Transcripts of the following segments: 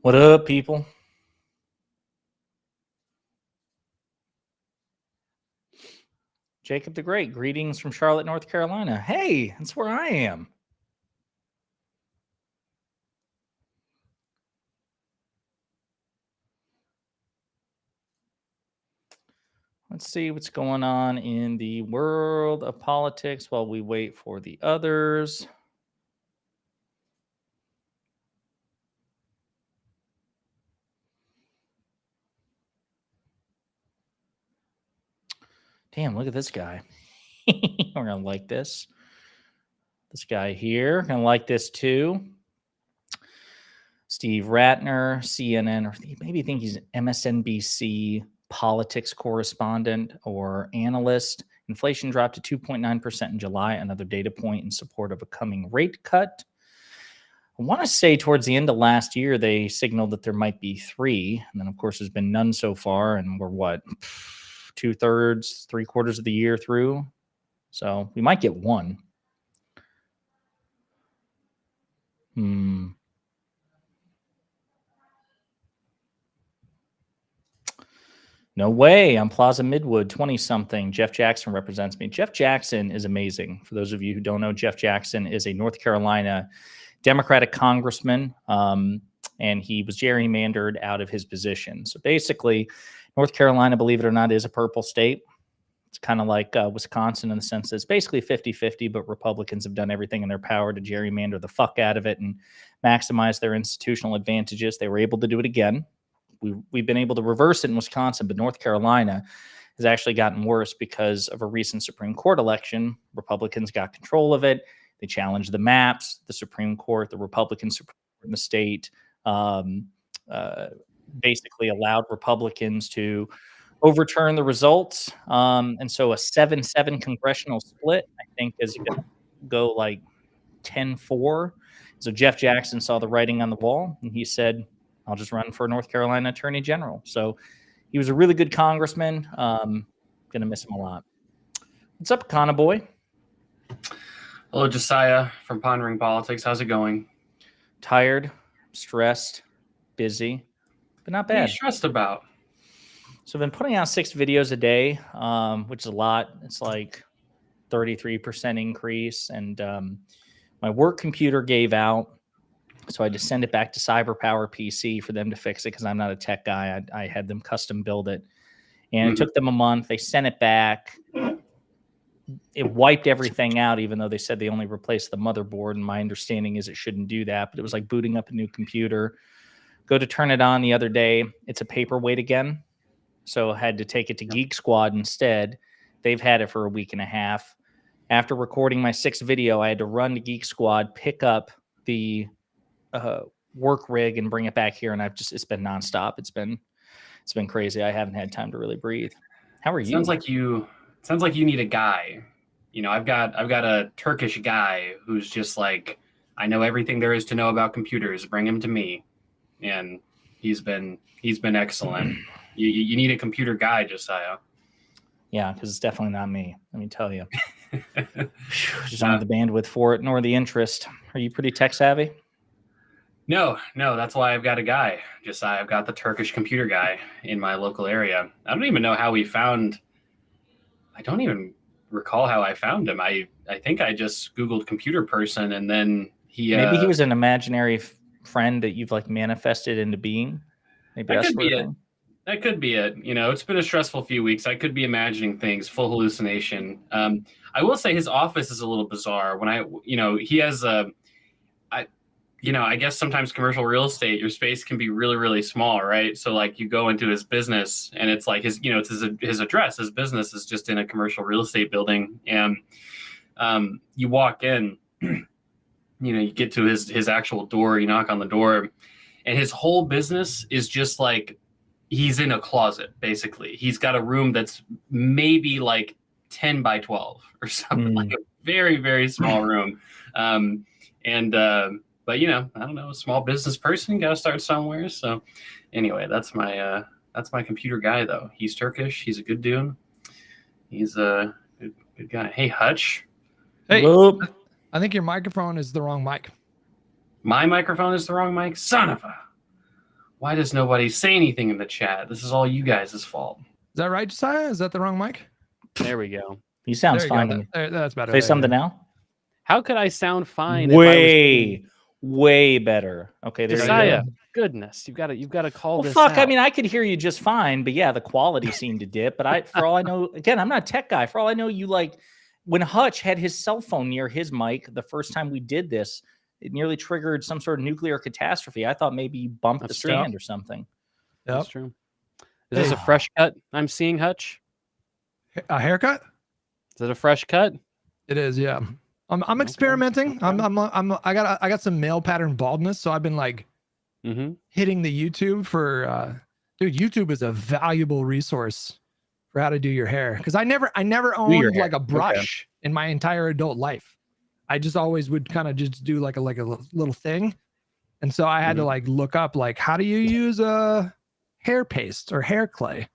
What up, people? Jacob the Great, greetings from Charlotte, North Carolina. Hey, that's where I am. Let's see what's going on in the world of politics while we wait for the others. Damn, look at this guy. We're going to like this. This guy here, going to like this too. Steve Ratner, CNN, or maybe you think he's an MSNBC politics correspondent or analyst. Inflation dropped to 2.9% in July, another data point in support of a coming rate cut. I want to say towards the end of last year, they signaled that there might be 3. And then, of course, there's been none so far. And we're what, 2/3, 3/4 of the year through. So we might get 1. No way. I'm Plaza Midwood, 20-something. Jeff Jackson represents me. Jeff Jackson is amazing. For those of you who don't know, Jeff Jackson is a North Carolina Democratic congressman, and he was gerrymandered out of his position. So basically, North Carolina, believe it or not, is a purple state. It's kind of like Wisconsin in the sense that it's basically 50-50, but Republicans have done everything in their power to gerrymander the fuck out of it and maximize their institutional advantages. They were able to do it again. We've been able to reverse it in Wisconsin, but North Carolina has actually gotten worse because of a recent Supreme Court election. Republicans got control of it. They challenged the maps, the Supreme Court, the Republican Supreme Court in the state basically allowed Republicans to overturn the results. And so a 7-7 congressional split, I think, is going to go like 10-4. So Jeff Jackson saw the writing on the wall, and he said, I'll just run for North Carolina Attorney General. So he was a really good congressman. Going to miss him a lot. What's up, Kana Boy? Hello, Josiah from Pondering Politics. How's it going? Tired, stressed, busy, but not bad. What are you stressed about? So I've been putting out 6 videos a day, which is a lot. It's like 33% increase. And my work computer gave out. So I just send it back to CyberPower PC for them to fix it because I'm not a tech guy. I had them custom build it. And it took them a month. They sent it back. It wiped everything out, even though they said they only replaced the motherboard. And my understanding is it shouldn't do that. But it was like booting up a new computer. Go to turn it on the other day. It's a paperweight again. So I had to take it to Geek Squad instead. They've had it for a week and a half. After recording my 6th video, I had to run to Geek Squad, pick up the work rig and bring it back here, and it's been nonstop. It's been crazy. I haven't had time to really breathe. How are you? Sounds like you need a guy. You know, I've got a Turkish guy who's just like, I know everything there is to know about computers. Bring him to me. And he's been excellent. You need a computer guy, Josiah. Yeah, because it's definitely not me. Let me tell you. Just don't have the bandwidth for it, nor the interest. Are you pretty tech savvy? No, that's why I've got a guy. I've got the Turkish computer guy in my local area. I don't even know how I don't even recall how I found him. I think I just Googled computer person, and then maybe he was an imaginary friend that you've like manifested into being. Maybe that could be it. That could be it. You know, it's been a stressful few weeks. I could be imagining things, full hallucination. I will say his office is a little bizarre. He has I guess sometimes commercial real estate, your space can be really, really small, right? So like you go into his business and it's like his address, his business is just in a commercial real estate building. And you walk in, you get to his actual door, you knock on the door, and his whole business is just like, he's in a closet, basically. He's got a room that's maybe like 10 by 12 or something, like a very, very small room. But I don't know, a small business person, got to start somewhere. So anyway, that's my computer guy though. He's Turkish. He's a good dude. He's a good guy. Hey, Hutch. Hey, Hello. I think your microphone is the wrong mic. My microphone is the wrong mic? Son of a... Why does nobody say anything in the chat? This is all you guys' fault. Is that right, Josiah? Is that the wrong mic? There we go. He sounds There you fine go. to me. That's better. Say There you something go. now. How could I sound fine? If I was Way better. Okay, there Josiah, you go. goodness, you've got to call Well, this fuck. I out. mean, I could hear you just fine, but yeah, the quality seemed to dip. But for all I know, again, I'm not a tech guy. For all I know, you like when Hutch had his cell phone near his mic the first time we did this, it nearly triggered some sort of nuclear catastrophe. I thought maybe you bumped the stand or something. That's true. Is this a fresh cut I'm seeing, Hutch? A haircut? Is it a fresh cut? It is, yeah. I'm experimenting. Okay. I got some male pattern baldness, so I've been like hitting the YouTube for dude, YouTube is a valuable resource for how to do your hair. Because I never owned like a brush in my entire adult life. I just always would kind of just do like a little thing. And so I had to like look up like how do you use a hair paste or hair clay?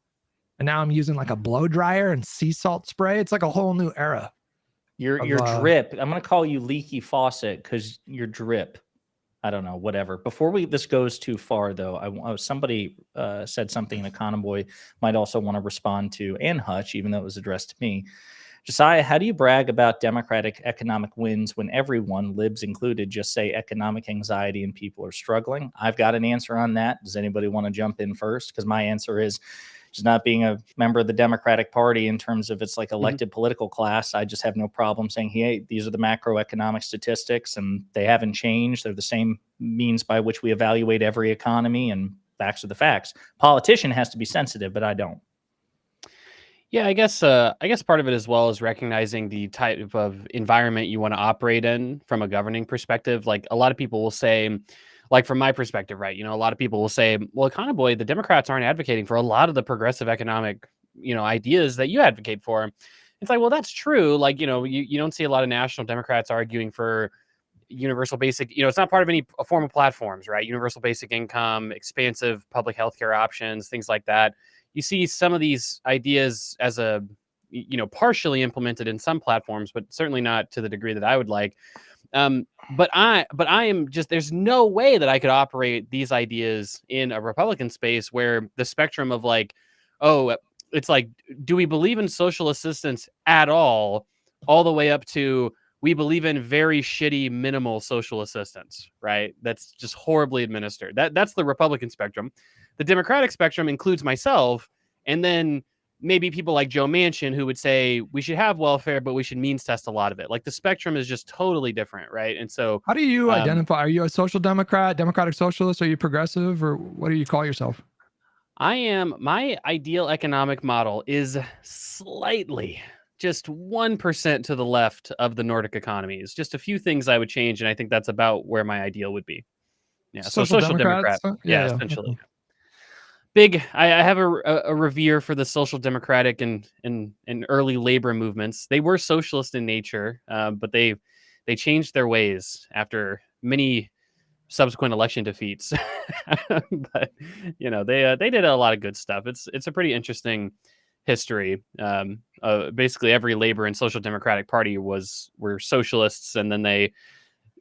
And now I'm using like a blow dryer and sea salt spray. It's like a whole new era. Your drip. I'm gonna call you leaky faucet because your drip. I don't know, whatever. Before this goes too far, though, somebody said something that Conboy might also want to respond to, and Hutch, even though it was addressed to me. Josiah, how do you brag about Democratic economic wins when everyone, libs included, just say economic anxiety and people are struggling? I've got an answer on that. Does anybody want to jump in first? Because my answer is just not being a member of the Democratic Party in terms of its like elected political class. I just have no problem saying, hey, these are the macroeconomic statistics and they haven't changed. They're the same means by which we evaluate every economy, and facts are the facts. Politician has to be sensitive, but I don't. Yeah, I guess part of it as well is recognizing the type of environment you want to operate in from a governing perspective. Like a lot of people will say, like from my perspective, right? You know, a lot of people will say, well, Conboy, the Democrats aren't advocating for a lot of the progressive economic, ideas that you advocate for. It's like, well, that's true. Like, you don't see a lot of national Democrats arguing for universal basic, it's not part of any formal platforms, right? Universal basic income, expansive public healthcare options, things like that. You see some of these ideas as partially implemented in some platforms, but certainly not to the degree that I would like. But I am just, there's no way that I could operate these ideas in a Republican space where the spectrum of like, oh, it's like, do we believe in social assistance at all the way up to we believe in very shitty minimal social assistance, right? That's just horribly administered. That's the Republican spectrum. The Democratic spectrum includes myself, and then maybe people like Joe Manchin who would say we should have welfare, but we should means test a lot of it. Like the spectrum is just totally different, right? And so how do you identify? Are you a social democrat, democratic socialist? Are you progressive, or what do you call yourself? My ideal economic model is slightly, just 1% to the left of the Nordic economies. Just a few things I would change, and I think that's about where my ideal would be. Yeah, social democrat. Yeah, essentially. Okay. Big. I have a revere for the social democratic and early labor movements. They were socialist in nature, but they changed their ways after many subsequent election defeats. But they did a lot of good stuff. It's a pretty interesting history. Basically, every labor and social democratic party were socialists, and then they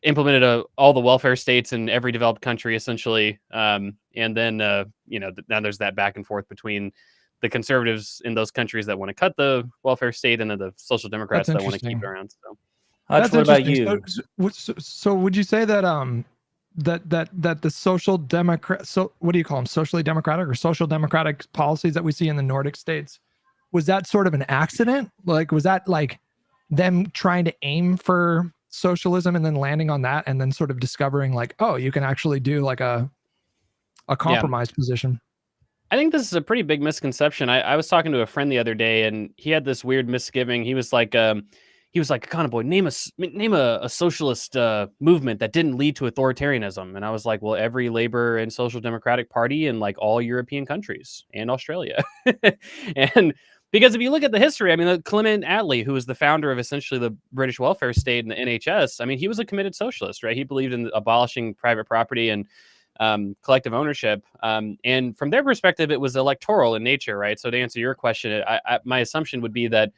implemented all the welfare states in every developed country, essentially. And then, now there's that back and forth between the conservatives in those countries that want to cut the welfare state and then the social democrats that want to keep it around. So, Hutch, what about you? So would you say that that the social democrat, so what do you call them, socially democratic or social democratic policies that we see in the Nordic states, was that sort of an accident? Like, was that like them trying to aim for socialism and then landing on that and then sort of discovering like, oh, you can actually do like a compromise position? I think this is a pretty big misconception. I was talking to a friend the other day, and he had this weird misgiving. He was like, Conboy, name a socialist movement that didn't lead to authoritarianism. And I was like, well, every labor and social democratic party in like all European countries and Australia. And because if you look at the history, I mean, Clement Attlee, who was the founder of essentially the British welfare state and the NHS, I mean, he was a committed socialist, right? He believed in abolishing private property and collective ownership. And from their perspective, it was electoral in nature, right? So to answer your question, my assumption would be that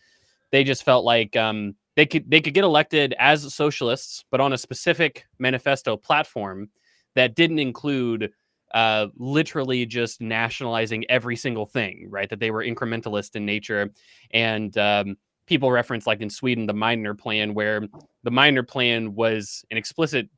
they just felt like they could get elected as socialists, but on a specific manifesto platform that didn't include literally just nationalizing every single thing, right? That they were incrementalist in nature. And people reference, like in Sweden, the Meidner Plan, where the Meidner Plan was an explicit,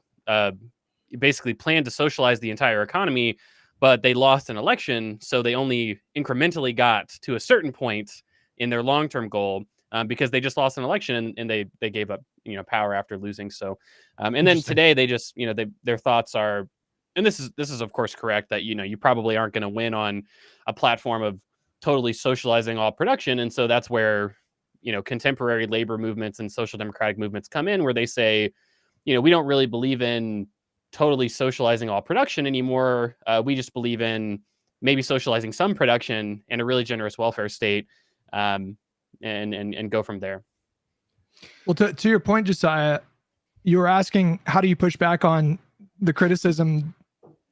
basically plan to socialize the entire economy, but they lost an election. So they only incrementally got to a certain point in their long-term goal because they just lost an election and they gave up, power after losing. So, and then today they just, their thoughts are, and this is of course correct, that, you probably aren't going to win on a platform of totally socializing all production. And so that's where, contemporary labor movements and social democratic movements come in, where they say, we don't really believe in totally socializing all production anymore. We just believe in maybe socializing some production and a really generous welfare state, and go from there. Well, to your point, Josiah, you were asking, how do you push back on the criticism?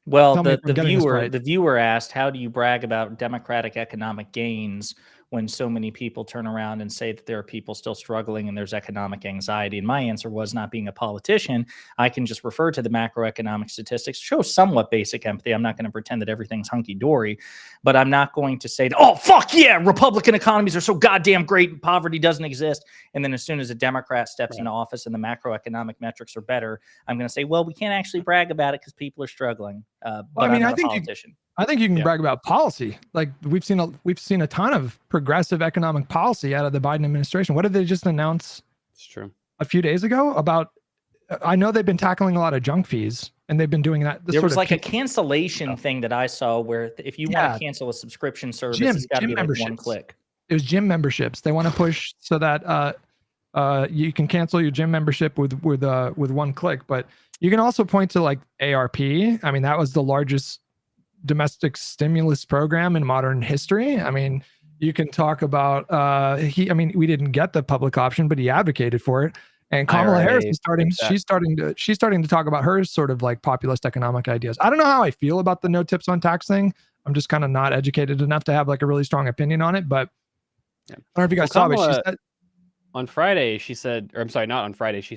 Well, the viewer asked, how do you brag about democratic economic gains when so many people turn around and say that there are people still struggling and there's economic anxiety? And my answer was, not being a politician, I can just refer to the macroeconomic statistics, show somewhat basic empathy. I'm not going to pretend that everything's hunky-dory, but I'm not going to say, oh, fuck yeah, Republican economies are so goddamn great and poverty doesn't exist. And then as soon as a Democrat steps into office and the macroeconomic metrics are better, I'm going to say, well, we can't actually brag about it because people are struggling. But I'm not a politician. I think you can brag about policy. Like we've seen a ton of progressive economic policy out of the Biden administration. What did they just announce? It's true. A few days ago about, I know they've been tackling a lot of junk fees, and they've been doing that. There was like a cancellation thing that I saw where if you want to cancel a subscription service, it's got to be like one click. It was gym memberships. They want to push so that you can cancel your gym membership with one click. But you can also point to like ARP. I mean, that was the largest domestic stimulus program in modern history. I mean, you can talk about we didn't get the public option, but he advocated for it. And Kamala Harris is she's starting to talk about her sort of like populist economic ideas. I don't know how I feel about the no tips on tax thing. I'm just kind of not educated enough to have like a really strong opinion on it. But I don't know if you guys saw, but she said on Friday, she said, or I'm sorry, not on Friday. She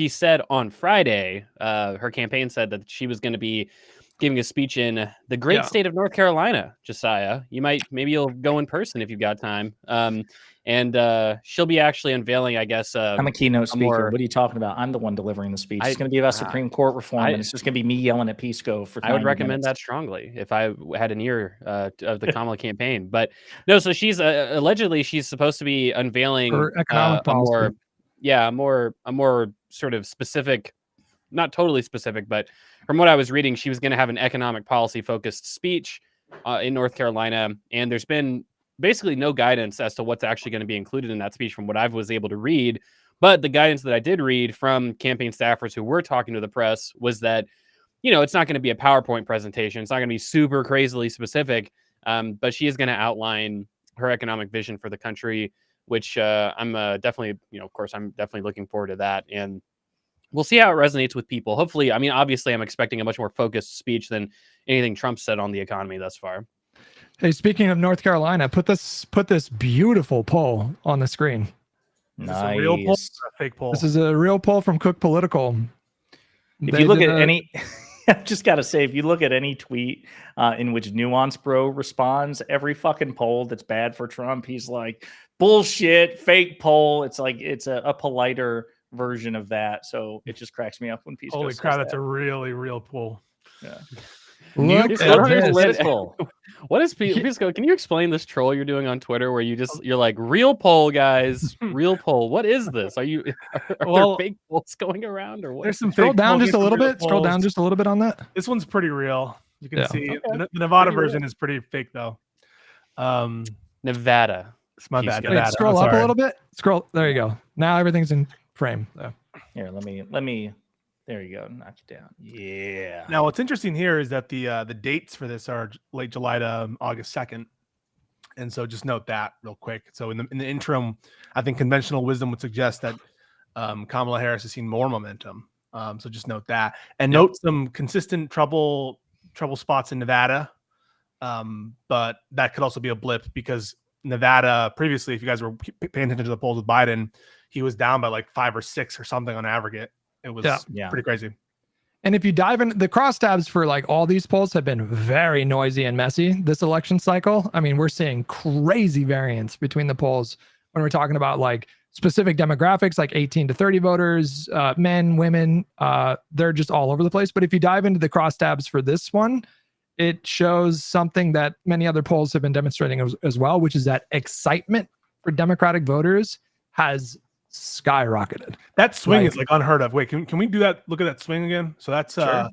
said on Friday, her campaign said that she was going to be giving a speech in the great state of North Carolina. Josiah, maybe you'll go in person if you've got time. And she'll be actually unveiling, I guess. I'm a keynote speaker. What are you talking about? I'm the one delivering the speech. It's going to be about Supreme Court reform, and it's just going to be me yelling at Pisco for 90 I would recommend minutes. that strongly if I had an ear of the Kamala campaign. But no, so she's allegedly she's supposed to be unveiling her economic policy. a more sort of specific, not totally specific, but from what I was reading, she was going to have an economic policy focused speech in North Carolina. And there's been basically no guidance as to what's actually going to be included in that speech from what I was able to read. But the guidance that I did read from campaign staffers who were talking to the press was that, it's not going to be a PowerPoint presentation. It's not going to be super crazily specific. But she is going to outline her economic vision for the country, which I'm definitely, of course, I'm definitely looking forward to that. And we'll see how it resonates with people. Hopefully, I mean, obviously, I'm expecting a much more focused speech than anything Trump said on the economy thus far. Hey, speaking of North Carolina, put this beautiful poll on the screen. Nice. Is this a real poll or a fake poll? This is a real poll from Cook Political. If you look at any, I've just got to say, if you look at any tweet in which Nuance Bro responds, every fucking poll that's bad for Trump, he's like, bullshit, fake poll. It's like, it's a politer version of that. So it just cracks me up when people. Holy crap, that's a really real poll. Yeah. Look It's at not this. political. What is Pisco? Can you explain this troll you're doing on Twitter where you're like, real poll, guys, real poll? What is this? Are there fake polls going around or what? There's some Scroll fake down polls, just a little real bit. Scroll polls. down just a little bit on that. This one's pretty real. You can see Okay. the Nevada Pretty version is pretty fake though. Nevada. It's my bad. Wait, Nevada. Scroll I'm up a sorry. little bit. Scroll. There you go. Now everything's in frame. Here, let me. There you go. Knock it down. Yeah. Now, what's interesting here is that the dates for this are late July to August 2nd, and so just note that real quick. So in the interim, I think conventional wisdom would suggest that Kamala Harris has seen more momentum. So just note that, and note some consistent trouble spots in Nevada, but that could also be a blip because Nevada previously, if you guys were paying attention to the polls with Biden, he was down by like 5 or 6 or something on aggregate. It was pretty crazy. And if you dive in, the crosstabs for like all these polls have been very noisy and messy this election cycle. I mean, we're seeing crazy variance between the polls when we're talking about like specific demographics, like 18 to 30 voters, men, women, they're just all over the place. But if you dive into the crosstabs for this one, it shows something that many other polls have been demonstrating as well, which is that excitement for Democratic voters has skyrocketed. That swing is like unheard of. Wait, can we do that? Look at that swing again. So that's Sure.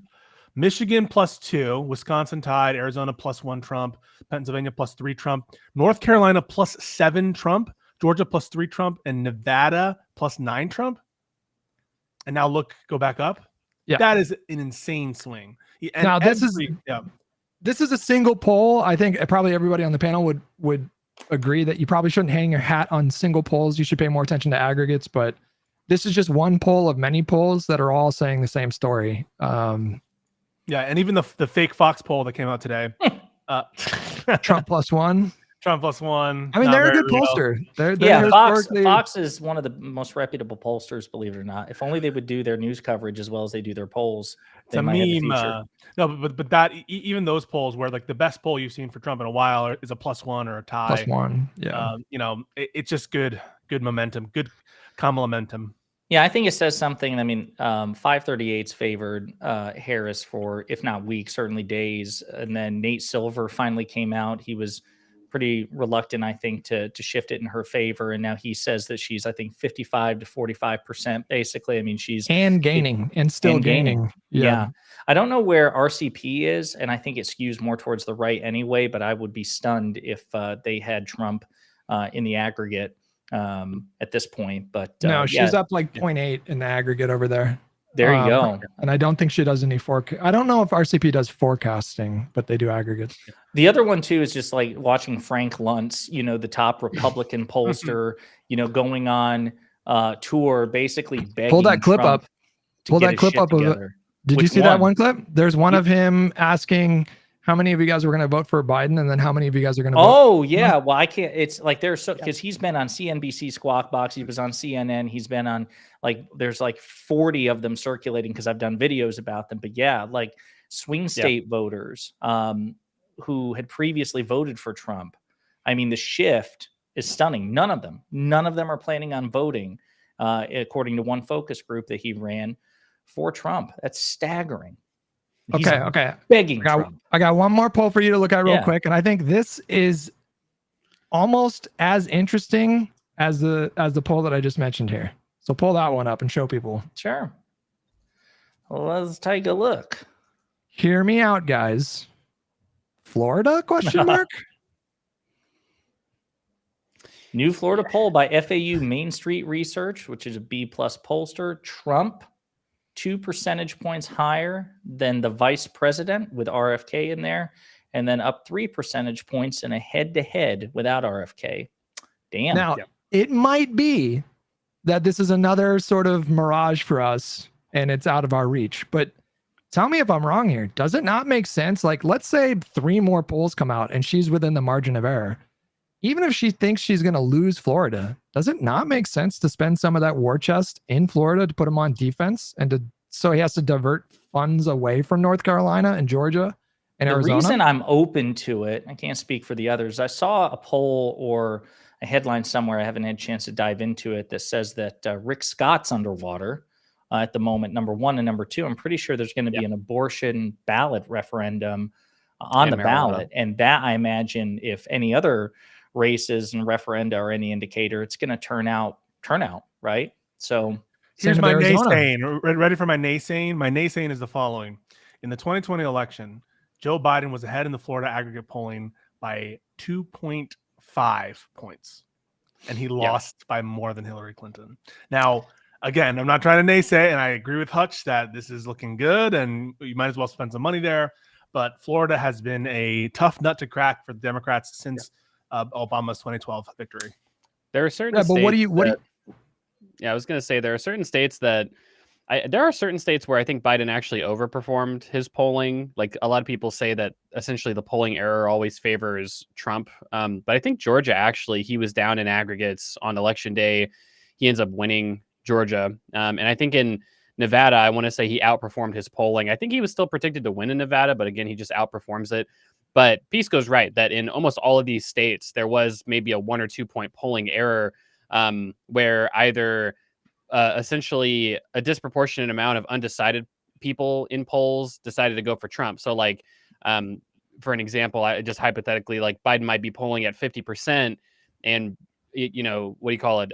Michigan +2, Wisconsin tied, Arizona +1 Trump, Pennsylvania +3 Trump, North Carolina +7 Trump, Georgia +3 Trump, and Nevada +9 Trump. And now look, go back up. Yeah. That is an insane swing. And now this is a single poll. I think probably everybody on the panel would agree that you probably shouldn't hang your hat on single polls. You should pay more attention to aggregates, but this is just one poll of many polls that are all saying the same story. Yeah, and even the fake Fox poll that came out today. Trump +1. Trump +1. I mean, they're a good pollster. They're Fox is one of the most reputable pollsters, believe it or not. If only they would do their news coverage as well as they do their polls. It's a meme. No, but that even those polls where like the best poll you've seen for Trump in a while is a +1 or a tie. +1. Yeah. You know, it's just good momentum, good Kamala momentum. Yeah, I think it says something. I mean, 538's favored Harris for, if not weeks, certainly days. And then Nate Silver finally came out. He was pretty reluctant, I think, to shift it in her favor. And now he says that she's, I think, 55 to 45%, basically. I mean, she's gaining and still gaining. Yeah. I don't know where RCP is, and I think it skews more towards the right anyway, but I would be stunned if they had Trump in the aggregate at this point. But no, she's up like 0.8 in the aggregate over there. There you go. And I don't think she does any forecast. I don't know if RCP does forecasting, but they do aggregates. The other one too is just like watching Frank Luntz, you know, the top Republican pollster, you know, going on tour, basically begging. Pull that clip Trump up. Pull that clip up. Did you see that one clip? There's one of him asking how many of you guys were going to vote for Biden, and then how many of you guys are going to vote? Oh yeah, well I can't. It's like there's so because he's been on CNBC Squawk Box, he was on CNN, he's been on like there's like 40 of them circulating because I've done videos about them. But yeah, like swing state voters who had previously voted for Trump. I mean, the shift is stunning. None of them are planning on voting, according to one focus group that he ran for Trump. That's staggering. Okay. Begging Trump. I got one more poll for you to look at real quick, and I think this is almost as interesting as the poll that I just mentioned here. So pull that one up and show people. Sure. Well, let's take a look. Hear me out, guys. Florida? Question mark. New Florida poll by FAU Main Street Research, which is a B+ pollster. Trump 2 percentage points higher than the vice president with RFK in there, and then up 3 percentage points in a head-to-head without RFK. Damn. Now, it might be that this is another sort of mirage for us, and it's out of our reach. But tell me if I'm wrong here. Does it not make sense? Like, let's say 3 more polls come out, and she's within the margin of error. Even if she thinks she's going to lose Florida, does it not make sense to spend some of that war chest in Florida to put him on defense and so he has to divert funds away from North Carolina and Georgia and Arizona? The reason I'm open to it, I can't speak for the others. I saw a poll or a headline somewhere, I haven't had a chance to dive into it, that says that Rick Scott's underwater at the moment, number 1, and number 2. I'm pretty sure there's going to be an abortion ballot referendum on the ballot. And that, I imagine, if any other races and referenda are any indicator, it's going to turn out, right? So here's my naysaying. Ready for my naysaying? My naysaying is the following. In the 2020 election, Joe Biden was ahead in the Florida aggregate polling by 2.5 points, and he lost by more than Hillary Clinton. Now, again, I'm not trying to naysay, and I agree with Hutch that this is looking good, and you might as well spend some money there. But Florida has been a tough nut to crack for the Democrats since Obama's 2012 victory. There are certain states. But what do you? Yeah, I was going to say there are certain states that there are certain states where I think Biden actually overperformed his polling. Like a lot of people say that essentially the polling error always favors Trump. But I think Georgia, actually, he was down in aggregates on election day. He ends up winning Georgia. And I think in Nevada, I want to say he outperformed his polling. I think he was still predicted to win in Nevada, but again, he just outperforms it. But Pisco's right that in almost all of these states, there was maybe a 1 or 2 point polling error where either essentially a disproportionate amount of undecided people in polls decided to go for Trump. So like, for an example, I just hypothetically, like Biden might be polling at 50% and, you know, what do you call it?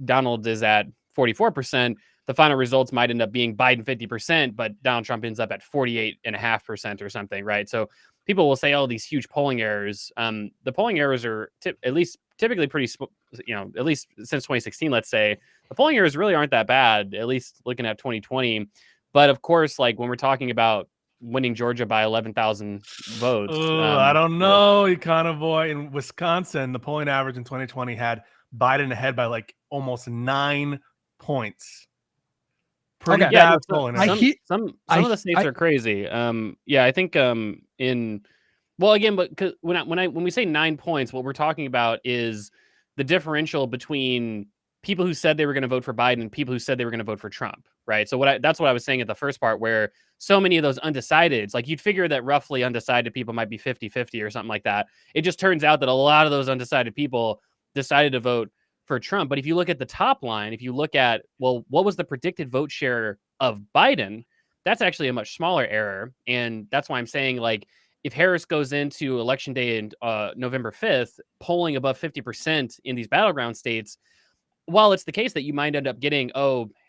Donald is at 44%. The final results might end up being Biden 50%, but Donald Trump ends up at 48.5% or something, right? So people will say, oh, these huge polling errors. The polling errors are at least typically pretty, you know, at least since 2016, let's say, the polling errors really aren't that bad, at least looking at 2020. But of course, like when we're talking about winning Georgia by 11,000 votes. I don't know, Econoboy. In Wisconsin, the polling average in 2020 had Biden ahead by like almost 9 points. Pretty bad polling. Some of the states are crazy. Yeah, I think well, again, but when we say 9 points, what we're talking about is the differential between people who said they were going to vote for Biden and people who said they were going to vote for Trump, right? So that's what I was saying at the first part, where so many of those undecideds, like you'd figure that roughly undecided people might be 50-50 or something like that. It just turns out that a lot of those undecided people decided to vote for Trump. But if you look at the top line, if you look at, well, what was the predicted vote share of Biden, that's actually a much smaller error. And that's why I'm saying, like, if Harris goes into election day in November 5th, polling above 50% in these battleground states, while it's the case that you might end up getting,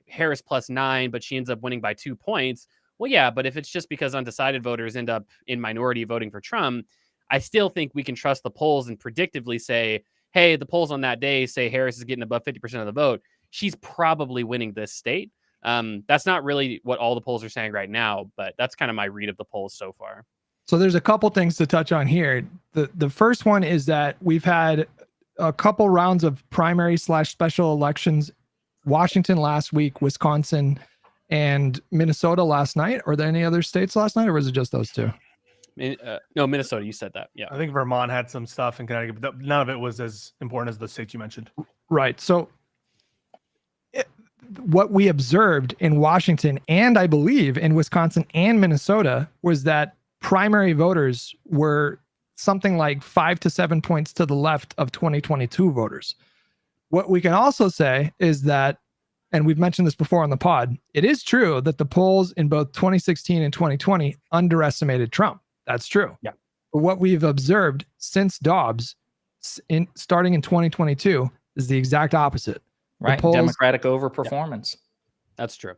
Harris +9, but she ends up winning by 2 points. Well, yeah, but if it's just because undecided voters end up in minority voting for Trump, I still think we can trust the polls and predictively say, hey, the polls on that day say Harris is getting above 50% of the vote. She's probably winning this state. That's not really what all the polls are saying right now, but that's kind of my read of the polls so far. So there's a couple things to touch on here. The first one is that we've had a couple rounds of primary / special elections. Washington last week, Wisconsin, and Minnesota last night. Are there any other states last night, or was it just those two? No, Minnesota. You said that. Yeah. I think Vermont had some stuff in Connecticut, but none of it was as important as the states you mentioned. Right. So what we observed in Washington, and I believe in Wisconsin and Minnesota, was that primary voters were something like 5 to 7 points to the left of 2022 voters. What we can also say is that, and we've mentioned this before on the pod, it is true that the polls in both 2016 and 2020 underestimated Trump. That's true. Yeah. But what we've observed since Dobbs, starting in 2022, is the exact opposite. Right. Democratic overperformance. Yeah. That's true.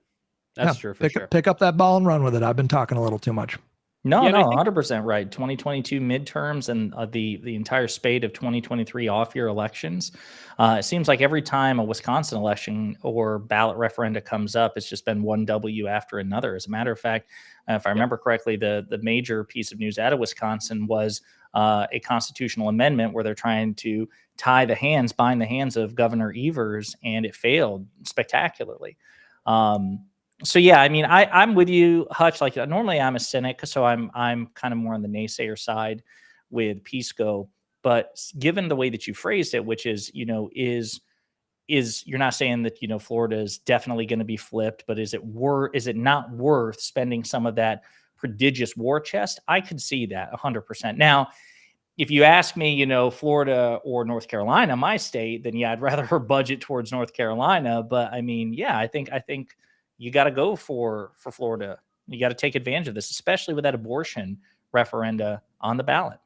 That's true for sure. Pick up that ball and run with it. I've been talking a little too much. No, 100% right. 2022 midterms and the entire spate of 2023 off-year elections. It seems like every time a Wisconsin election or ballot referenda comes up, it's just been one W after another. As a matter of fact, if I remember correctly, the major piece of news out of Wisconsin was a constitutional amendment where they're trying to bind the hands of Governor Evers, and it failed spectacularly. So yeah, I mean, I'm with you, Hutch. Like normally I'm a cynic, so I'm kind of more on the naysayer side with Pisco. But given the way that you phrased it, which is, is you're not saying that, Florida is definitely going to be flipped, but is it not worth spending some of that prodigious war chest? I could see that 100%. Now, if you ask me, Florida or North Carolina, my state, then yeah, I'd rather her budget towards North Carolina. But I mean, yeah, I think you got to go for Florida. You got to take advantage of this, especially with that abortion referenda on the ballot.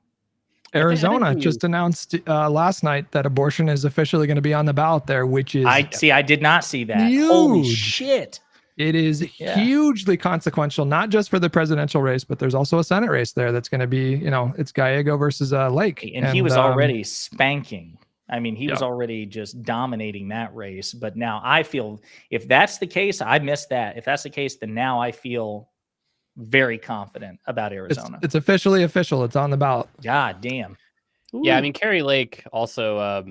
Arizona just announced last night that abortion is officially going to be on the ballot there, which is... I did not see that. Huge. Holy shit. It is hugely consequential, not just for the presidential race, but there's also a Senate race there that's going to be, it's Gallego versus Lake. And he was already spanking. I mean, he was already just dominating that race. But now I feel, if that's the case, I missed that. If that's the case, then now I feel very confident about Arizona. It's officially official. It's on the ballot. God damn. Ooh. Yeah, I mean, Kerry Lake also,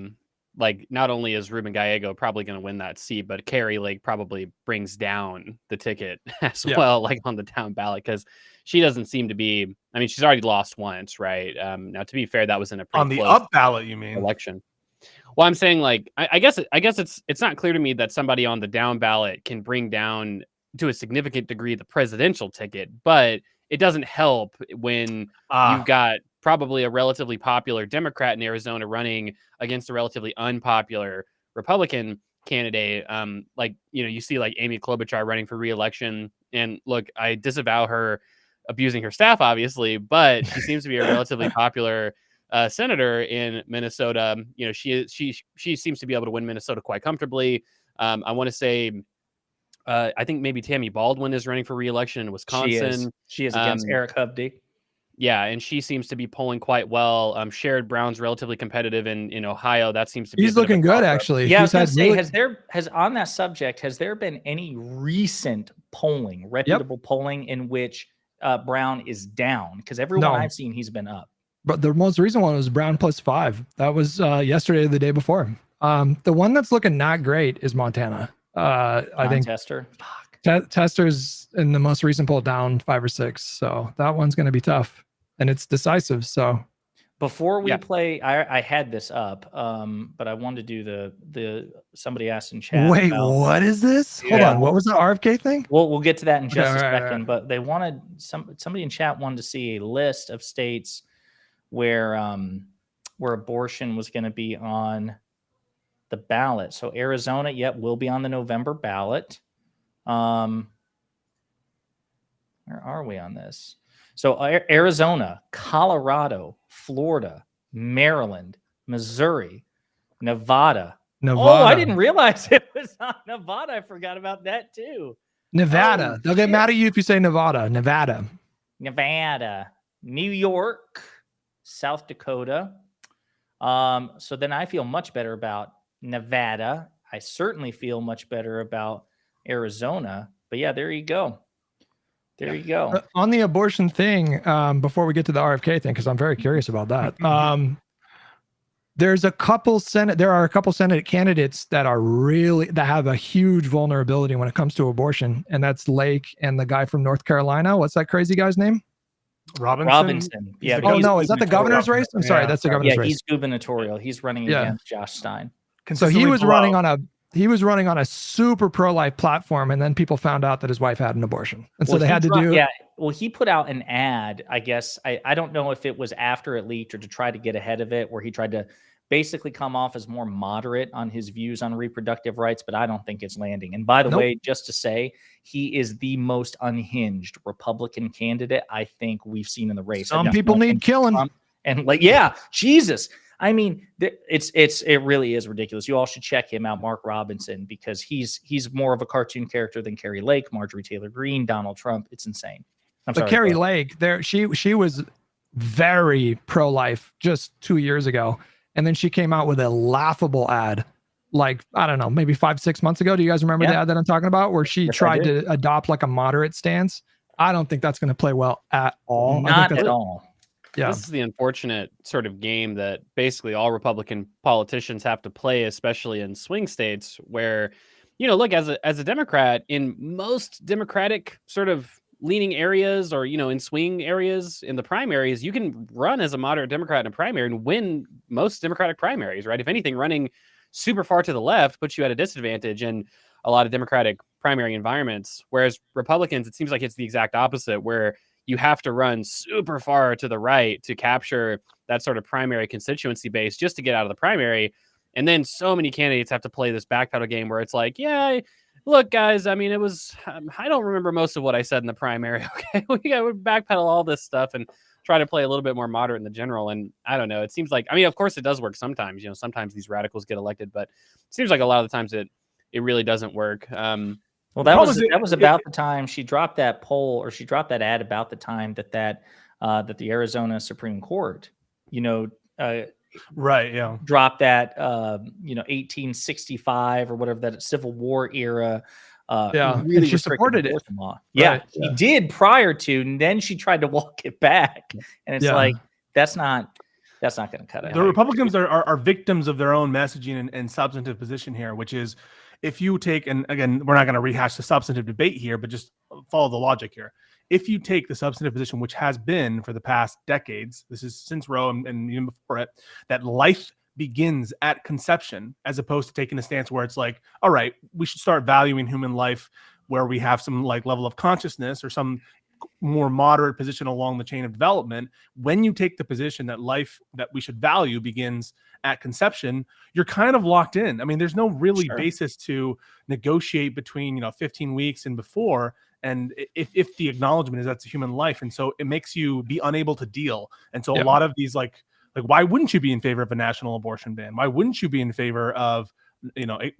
not only is Ruben Gallego probably going to win that seat, but Kerry Lake probably brings down the ticket as well, like on the down ballot, because she doesn't seem to be, I mean, she's already lost once, right? Now, to be fair, that was in a pretty on the up ballot, you mean? Election. Well, I'm saying, like, I guess it's not clear to me that somebody on the down ballot can bring down to a significant degree the presidential ticket, but it doesn't help when you've got probably a relatively popular Democrat in Arizona running against a relatively unpopular Republican candidate. Like, you see like Amy Klobuchar running for re-election, and look, I disavow her abusing her staff, obviously, but she seems to be a relatively popular senator in Minnesota. She seems to be able to win Minnesota quite comfortably. I want to say, I think maybe Tammy Baldwin is running for re-election in Wisconsin. She is against Eric Hovde. Yeah, and she seems to be polling quite well. Sherrod Brown's relatively competitive in Ohio. That seems to be he's looking good, actually. Yeah, I was going to say, on that subject, has there been any recent polling, reputable polling, in which Brown is down? Because everyone I've seen, he's been up. But the most recent one was Brown +5. That was yesterday or the day before. The one that's looking not great is Montana. I think Tester. Tester's in the most recent poll down 5 or 6. So that one's going to be tough, and it's decisive. So before we play, I had this up, but I wanted to do the somebody asked in chat. Wait, what is this? Hold on. What was the RFK thing? We'll get to that in just a second. But they wanted somebody in chat wanted to see a list of states where abortion was going to be on the ballot. So Arizona, will be on the November ballot. Where are we on this? So Arizona, Colorado, Florida, Maryland, Missouri, Nevada. Oh, I didn't realize it was on Nevada. I forgot about that too. Nevada. They'll get mad at you if you say Nevada. Nevada, New York, South Dakota. So then I feel much better about Nevada. I certainly feel much better about Arizona. But yeah, there you go. There you go. On the abortion thing, before we get to the RFK thing, because I'm very curious about that. There are a couple Senate candidates that have a huge vulnerability when it comes to abortion, and that's Lake and the guy from North Carolina. What's that crazy guy's name? Robinson. Yeah. Oh no, is that the governor's race? I'm sorry, that's the governor's race. He's gubernatorial. He's running against Josh Stein. So he was running on a super pro-life platform, and then people found out that his wife had an abortion, and so they had to do. Yeah, well, he put out an ad. I guess I don't know if it was after it leaked or to try to get ahead of it, where he tried to basically come off as more moderate on his views on reproductive rights, but I don't think it's landing. And by the way, just to say, he is the most unhinged Republican candidate I think we've seen in the race. Some people need killing, and Jesus. I mean, it really is ridiculous. You all should check him out, Mark Robinson, because he's more of a cartoon character than Carrie Lake, Marjorie Taylor Greene, Donald Trump. It's insane. But Carrie Lake, she was very pro-life just 2 years ago, and then she came out with a laughable ad, like, I don't know, maybe 5-6 months ago. Do you guys remember the ad that I'm talking about, where she tried to adopt like a moderate stance? I don't think that's going to play well at all. Not at all. Yeah. This is the unfortunate sort of game that basically all Republican politicians have to play, especially in swing states where, look, as a Democrat, in most Democratic sort of leaning areas, or, in swing areas in the primaries, you can run as a moderate Democrat in a primary and win most Democratic primaries, right? If anything, running super far to the left puts you at a disadvantage in a lot of Democratic primary environments. Whereas Republicans, it seems like it's the exact opposite, where you have to run super far to the right to capture that sort of primary constituency base just to get out of the primary. And then so many candidates have to play this backpedal game where it's like, look, guys, I mean, it was, I don't remember most of what I said in the primary. Okay. We got to backpedal all this stuff and try to play a little bit more moderate in the general. And I don't know. It seems like, I mean, of course it does work sometimes, sometimes these radicals get elected, but it seems like a lot of the times it really doesn't work. Well, that was about the time she dropped that poll, or she dropped that ad about the time that the Arizona Supreme Court, dropped that 1865 or whatever, that Civil War era. Really, she supported it. Law. Yeah, she did prior to, and then she tried to walk it back, and it's like that's not going to cut it. The Republicans are victims of their own messaging and substantive position here, which is, if you take, and again, we're not going to rehash the substantive debate here, but just follow the logic here. If you take the substantive position, which has been for the past decades, this is since Roe and even before it, that life begins at conception, as opposed to taking a stance where it's like, all right, we should start valuing human life where we have some like level of consciousness or some more moderate position along the chain of development, when you take the position that life that we should value begins at conception, you're kind of locked in. I mean, there's no really basis to negotiate between 15 weeks and before. And if the acknowledgement is that's a human life, and so it makes you be unable to deal. And so a lot of these like why wouldn't you be in favor of a national abortion ban? Why wouldn't you be in favor of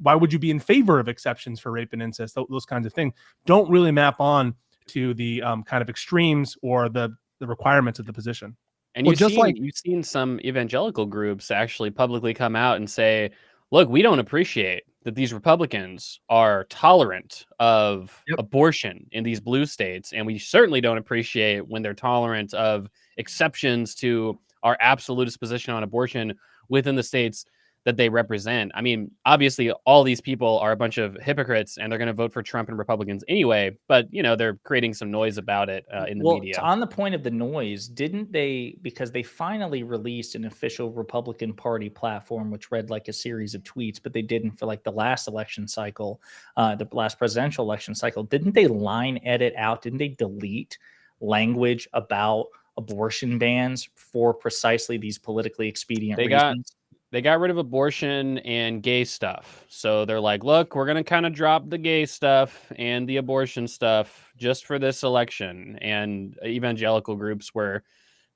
why would you be in favor of exceptions for rape and incest? Those kinds of things don't really map on to the kind of extremes or the requirements of the position. And you've seen some evangelical groups actually publicly come out and say, look, we don't appreciate that these Republicans are tolerant of abortion in these blue states. And we certainly don't appreciate when they're tolerant of exceptions to our absolutist position on abortion within the states that they represent. I mean, obviously, all these people are a bunch of hypocrites, and they're going to vote for Trump and Republicans anyway. But they're creating some noise about it in the media. On the point of the noise, didn't they? Because they finally released an official Republican Party platform, which read like a series of tweets, but they didn't for like the last election cycle, the last presidential election cycle. Didn't they line edit out? Didn't they delete language about abortion bans for precisely these politically expedient reasons? They got rid of abortion and gay stuff. So they're like, look, we're going to kind of drop the gay stuff and the abortion stuff just for this election. And evangelical groups were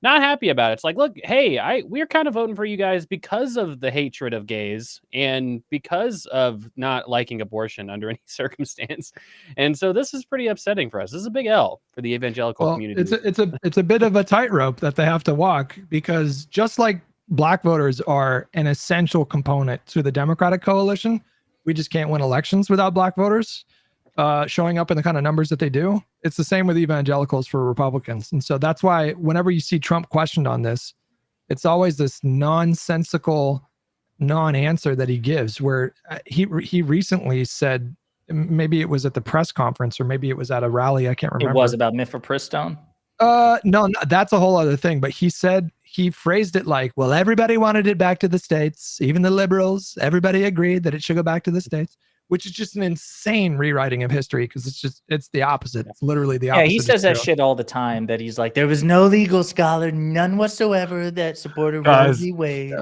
not happy about it. It's like, look, hey, we're kind of voting for you guys because of the hatred of gays and because of not liking abortion under any circumstance. And so this is pretty upsetting for us. This is a big L for the evangelical community. It's a bit of a tightrope that they have to walk, because just like Black voters are an essential component to the Democratic coalition, we just can't win elections without Black voters showing up in the kind of numbers that they do. It's the same with evangelicals for Republicans. And so that's why whenever you see Trump questioned on this, it's always this nonsensical non-answer that he gives, where he recently said, maybe it was at the press conference or maybe it was at a rally, I can't remember. It was about mifepristone? No, that's a whole other thing. But he phrased it like, well, everybody wanted it back to the states, even the liberals, everybody agreed that it should go back to the states, which is just an insane rewriting of history, because it's the opposite. It's literally the opposite. Yeah, he says that shit all the time, that he's like, there was no legal scholar, none whatsoever, that supported Roe v. Wade.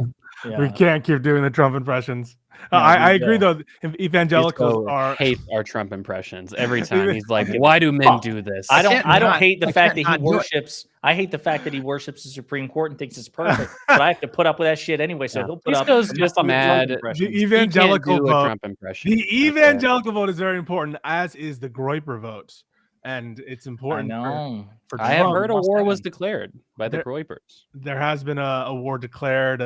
Yeah. We can't keep doing the Trump impressions. No, I agree, though. Evangelicals hate our Trump impressions every time. He's like, "Why do men do this?" I don't hate the fact that he worships. I hate the fact that he worships the Supreme Court and thinks it's perfect. But I have to put up with that shit anyway. So he'll put up. Just mad. The evangelical vote. Trump impression. The evangelical vote is very important, as is the Groyper vote, and it's important. I know. For I have heard a war was declared by the Groypers. There has been a war declared.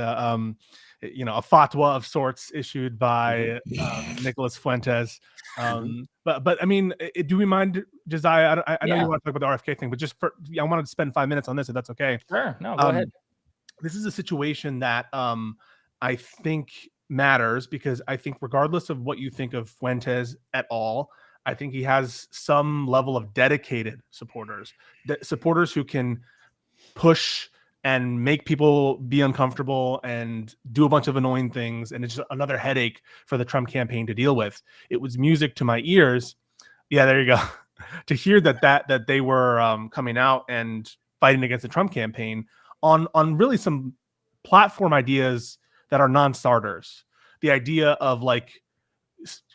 A fatwa of sorts issued by Nicholas Fuentes. But I mean, do we mind, Josiah? I know you want to talk about the RFK thing, but I wanted to spend 5 minutes on this, if that's okay. Sure. No, go ahead. This is a situation that I think matters, because I think regardless of what you think of Fuentes at all, I think he has some level of dedicated supporters, supporters who can push and make people be uncomfortable and do a bunch of annoying things. And it's just another headache for the Trump campaign to deal with. It was music to my ears. Yeah, there you go. To hear that they were coming out and fighting against the Trump campaign on really some platform ideas that are non-starters. The idea of like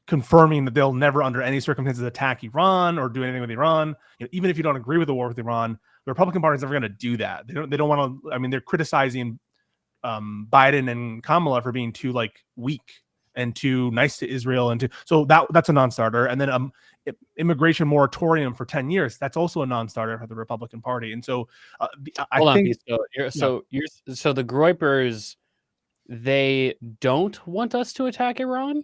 confirming that they'll never under any circumstances attack Iran or do anything with Iran. Even if you don't agree with the war with Iran, the Republican Party is never going to do that. They don't want to. I mean, they're criticizing Biden and Kamala for being too like weak and too nice to Israel, and so that's a non-starter. And then immigration moratorium for 10 years, that's also a non-starter for the Republican Party. And so I think so the Groypers, they don't want us to attack Iran.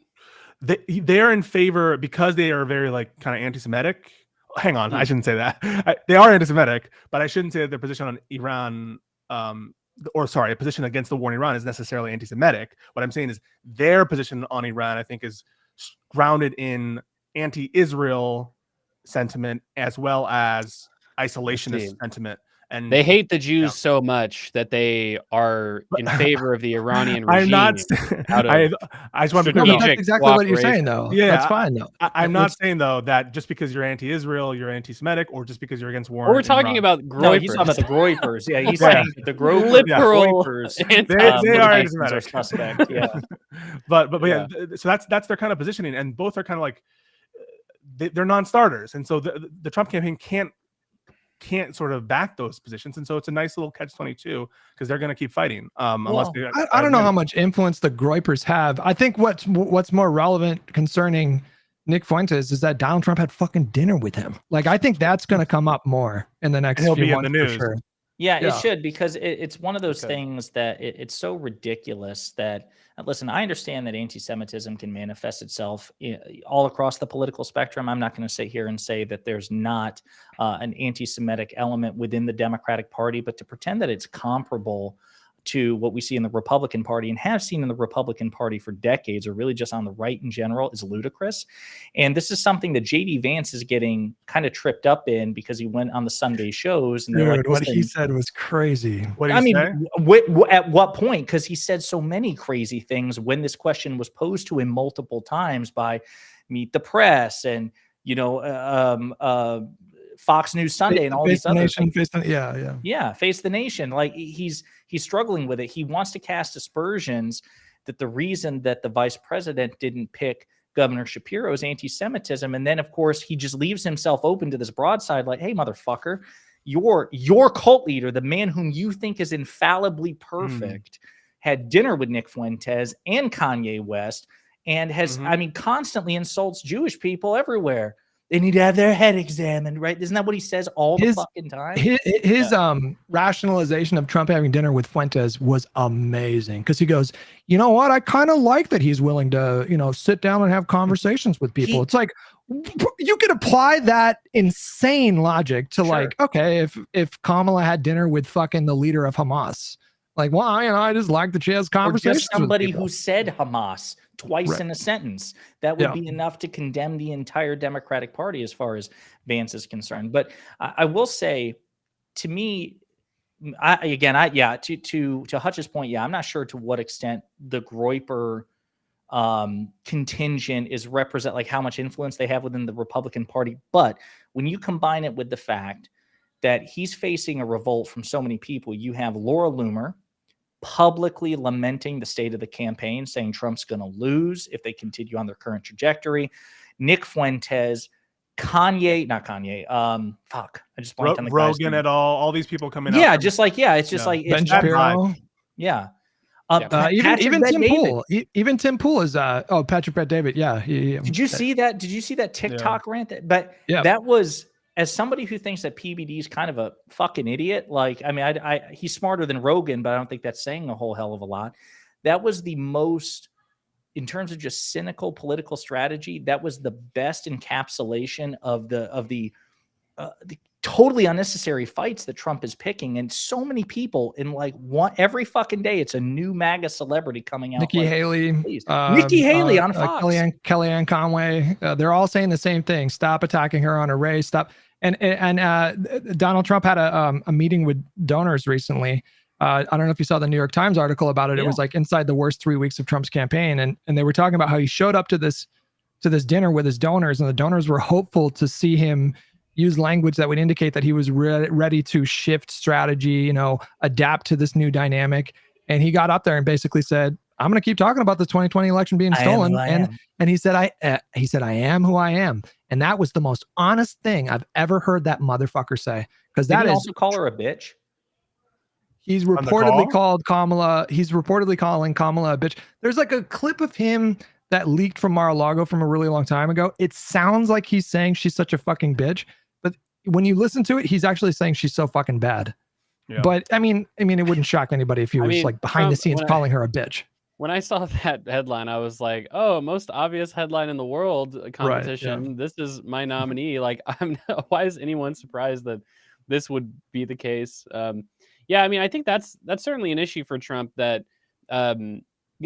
They're in favor because they are very like kind of anti-Semitic. Hang on, I shouldn't say that. They are anti-Semitic, but I shouldn't say that their position on Iran, a position against the war in Iran is necessarily anti-Semitic. What I'm saying is their position on Iran, I think, is grounded in anti-Israel sentiment as well as isolationist sentiment. And They hate the Jews so much that they are in favor of the Iranian regime. I'm not. out of I just want to be No, clear. but that's exactly what you're saying, though. Yeah, That's fine, though. I'm not saying though that just because you're anti-Israel, you're anti-Semitic, or just because you're against war. Or we're talking about No, he's talking about the groypers. groypers. Yeah, he's Yeah. saying that the Literal groypers, They are motivations are anti-Semitic. suspect. Yeah, but yeah, so that's their kind of positioning, and both are kind of like they're non-starters, and so the Trump campaign can't sort of back those positions, and so it's a nice little catch-22 because they're going to keep fighting. Unless they, I don't know how much influence the groypers have. I think what's more relevant concerning Nick Fuentes is that Donald Trump had fucking dinner with him. Like, I think that's going to come up more in the next And he'll few be in months the news. for sure. yeah, Yeah. it should, because it's one of those things that it's so ridiculous that, listen, I understand that anti-Semitism can manifest itself all across the political spectrum. I'm not going to sit here and say that there's not an anti-Semitic element within the Democratic Party, but to pretend that it's comparable to what we see in the Republican Party and have seen in the Republican Party for decades, or really just on the right in general, is ludicrous. And this is something that JD Vance is getting kind of tripped up in because he went on the Sunday shows and they're like, what he said was crazy. What did he say? At what point? Because he said so many crazy things when this question was posed to him multiple times by Meet the Press and, Fox News Sunday and all these other things. Face the Nation. Like he's struggling with it. He wants to cast aspersions that the reason that the vice president didn't pick Governor Shapiro is anti-Semitism, and then of course he just leaves himself open to this broadside. Like, hey, motherfucker, your cult leader, the man whom you think is infallibly perfect, had dinner with Nick Fuentes and Kanye West, and has constantly insults Jewish people everywhere. They need to have their head examined, right? Isn't that what he says all the fucking time? His rationalization of Trump having dinner with Fuentes was amazing, because he goes, you know what? I kind of like that he's willing to, sit down and have conversations with people. It's like, you could apply that insane logic to like, okay, if Kamala had dinner with fucking the leader of Hamas, like, well, I just like that she has conversations. Or just somebody who said Hamas twice in a sentence. That would be enough to condemn the entire Democratic Party as far as Vance is concerned. But I will say, to me, to Hutch's point, I'm not sure to what extent the groyper contingent is represent, like how much influence they have within the Republican Party. But when you combine it with the fact that he's facing a revolt from so many people, you have Laura Loomer publicly lamenting the state of the campaign, saying Trump's going to lose if they continue on their current trajectory. Nick Fuentes, I just blanked on the Rogan et al. All these people coming out. It's just like Ben Shapiro. Even Tim Pool. Even Tim Pool is Patrick Bet-David. Yeah. Did you see that? Did you see that TikTok rant? That was, as somebody who thinks that PBD is kind of a fucking idiot, like, he's smarter than Rogan, but I don't think that's saying a whole hell of a lot. That was the most, in terms of just cynical political strategy, that was the best encapsulation of the totally unnecessary fights that Trump is picking. And so many people every fucking day, it's a new MAGA celebrity coming out. Nikki Haley on Fox. Kellyanne Conway. They're all saying the same thing. Stop attacking her on a race. Stop. And Donald Trump had a meeting with donors recently. I don't know if you saw the New York Times article about it. Yeah. It was like inside the worst 3 weeks of Trump's campaign. And they were talking about how he showed up to this dinner with his donors, and the donors were hopeful to see him use language that would indicate that he was ready to shift strategy, adapt to this new dynamic. And he got up there and basically said, I'm going to keep talking about the 2020 election being stolen. And he said, I am who I am. And that was the most honest thing I've ever heard that motherfucker say. Because that is also call her a bitch. He's reportedly called Kamala. He's reportedly calling Kamala a bitch. There's like a clip of him that leaked from Mar-a-Lago from a really long time ago. It sounds like he's saying she's such a fucking bitch, but when you listen to it, he's actually saying she's so fucking bad. Yeah. But I mean, it wouldn't shock anybody if he was like behind the scenes calling her a bitch. When I saw that headline, I was like, "Oh, most obvious headline in the world competition. Right, yeah. This is my nominee." Like, why is anyone surprised that this would be the case? I think that's certainly an issue for Trump. That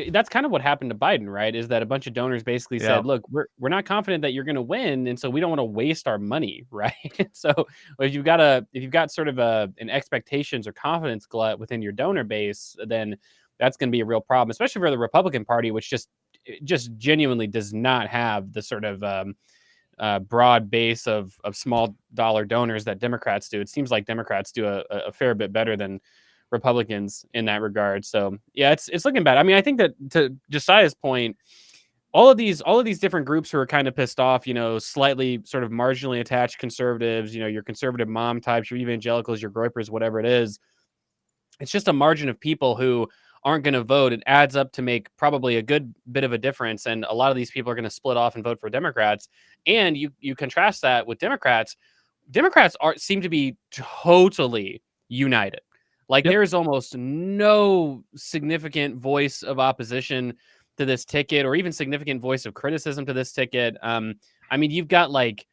that's kind of what happened to Biden, right? Is that a bunch of donors basically Yeah. said, look, we're not confident that you're going to win, and so we don't want to waste our money, right? So if you've got sort of an expectations or confidence glut within your donor base, then that's going to be a real problem, especially for the Republican Party, which just genuinely does not have the sort of broad base of small dollar donors that Democrats do. It seems like Democrats do a fair bit better than Republicans in that regard. So yeah, it's looking bad. I mean, I think that, to Josiah's point, all of these different groups who are kind of pissed off, slightly sort of marginally attached conservatives, your conservative mom types, your evangelicals, your groypers, whatever it is, it's just a margin of people who aren't going to vote. It adds up to make probably a good bit of a difference. And a lot of these people are going to split off and vote for Democrats. And you contrast that with Democrats. Democrats seem to be totally united. Like, there is almost no significant voice of opposition to this ticket, or even significant voice of criticism to this ticket. I mean, you've got like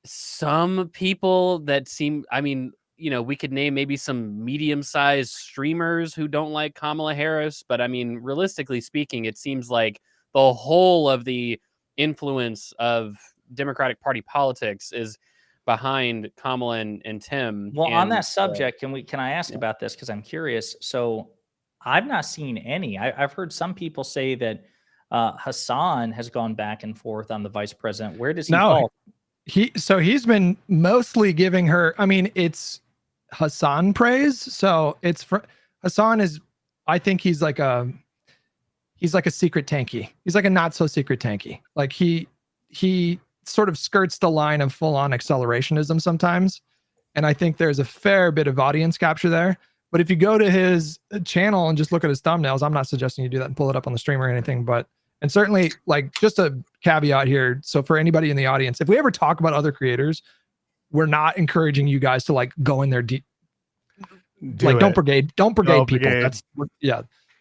some people that seem, we could name maybe some medium-sized streamers who don't like Kamala Harris, but I mean, realistically speaking, it seems like the whole of the influence of Democratic Party politics is behind Kamala and Tim. Well, on that subject, can I ask about this, because I'm curious? So I've not seen any. I've heard some people say that Hassan has gone back and forth on the vice president. Where does he fall? He's been mostly giving her. I mean, it's Hassan praise. So it's for Hassan is. I think he's like a secret tanky. He's like a not so secret tanky. Like he sort of skirts the line of full on accelerationism sometimes. And I think there's a fair bit of audience capture there. But if you go to his channel and just look at his thumbnails, I'm not suggesting you do that and pull it up on the stream or anything, and certainly, like, just a caveat here. So for anybody in the audience, if we ever talk about other creators, we're not encouraging you guys to like go in there deep. Don't brigade people. That's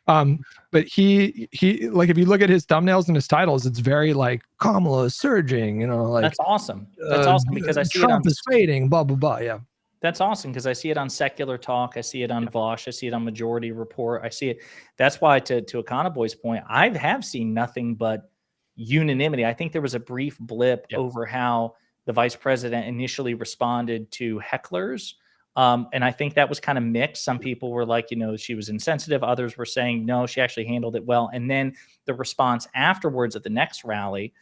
but he like, if you look at his thumbnails and his titles, it's very like Kamala is surging, like that's awesome. That's awesome, because I see Trump is fading, blah blah blah. Yeah, that's awesome, because I see it on Secular Talk, I see it on Vosh, I see it on Majority Report, I see it. That's why, to Econoboy's point, I have seen nothing but unanimity. I think there was a brief blip over how the vice president initially responded to hecklers. And I think that was kind of mixed. Some people were like, she was insensitive. Others were saying, no, she actually handled it well. And then the response afterwards at the next rally,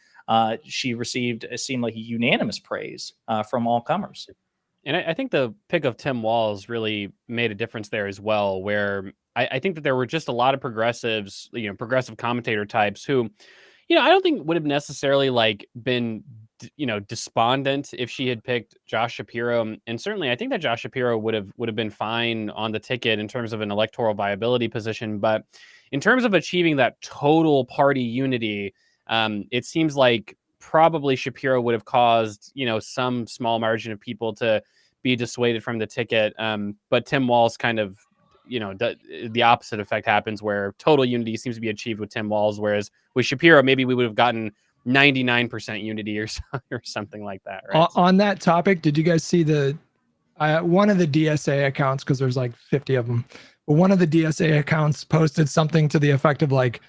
she received, it seemed like, a unanimous praise from all comers. And I think the pick of Tim Walz really made a difference there as well, where I think that there were just a lot of progressives, progressive commentator types who, I don't think would have necessarily like been despondent if she had picked Josh Shapiro. And certainly I think that Josh Shapiro would have been fine on the ticket in terms of an electoral viability position. But in terms of achieving that total party unity, it seems like probably Shapiro would have caused, some small margin of people to be dissuaded from the ticket. But Tim Walz kind of, the opposite effect happens, where total unity seems to be achieved with Tim Walz, whereas with Shapiro, maybe we would have gotten 99% unity or something like that. Right? On that topic, did you guys see the one of the DSA accounts, because there's like 50 of them, but one of the DSA accounts posted something to the effect of like,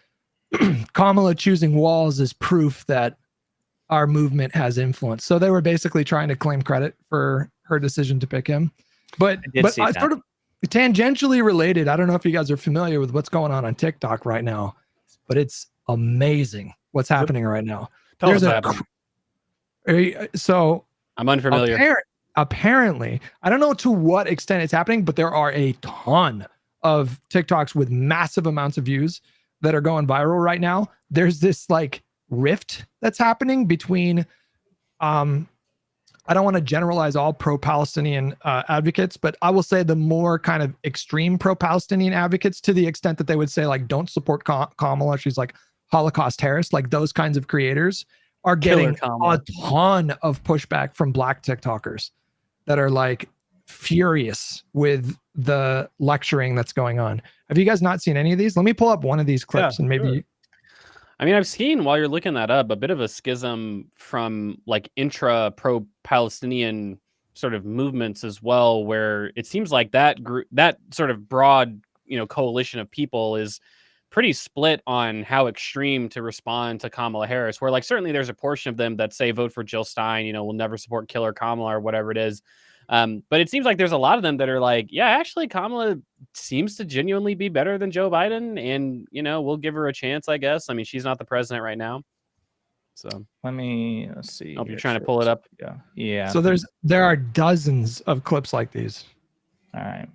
Kamala choosing Walz is proof that our movement has influence. So they were basically trying to claim credit for her decision to pick him. But I sort of tangentially related, I don't know if you guys are familiar with what's going on TikTok right now, but it's amazing what's happening right now. So I'm unfamiliar. Apparently, I don't know to what extent it's happening, but there are a ton of TikToks with massive amounts of views that are going viral right now. There's this like rift that's happening between I don't want to generalize all pro-Palestinian advocates, but I will say the more kind of extreme pro-Palestinian advocates, to the extent that they would say like, don't support Kamala, she's like Holocaust terrorist, like those kinds of creators are getting a ton of pushback from Black TikTokers that are like furious with the lecturing that's going on. Have you guys not seen any of these? Let me pull up one of these clips and maybe... Sure. I mean, I've seen, while you're looking that up, a bit of a schism from like intra pro-Palestinian sort of movements as well, where it seems like that group, that sort of broad, coalition of people is pretty split on how extreme to respond to Kamala Harris, where like certainly there's a portion of them that say vote for Jill Stein, we'll never support killer Kamala or whatever it is. But it seems like there's a lot of them that are like, yeah, actually Kamala seems to genuinely be better than Joe Biden. And, we'll give her a chance, I guess. I mean, she's not the president right now. So let's see. I hope you're trying to pull it up. Yeah. So there are dozens of clips like these. All right.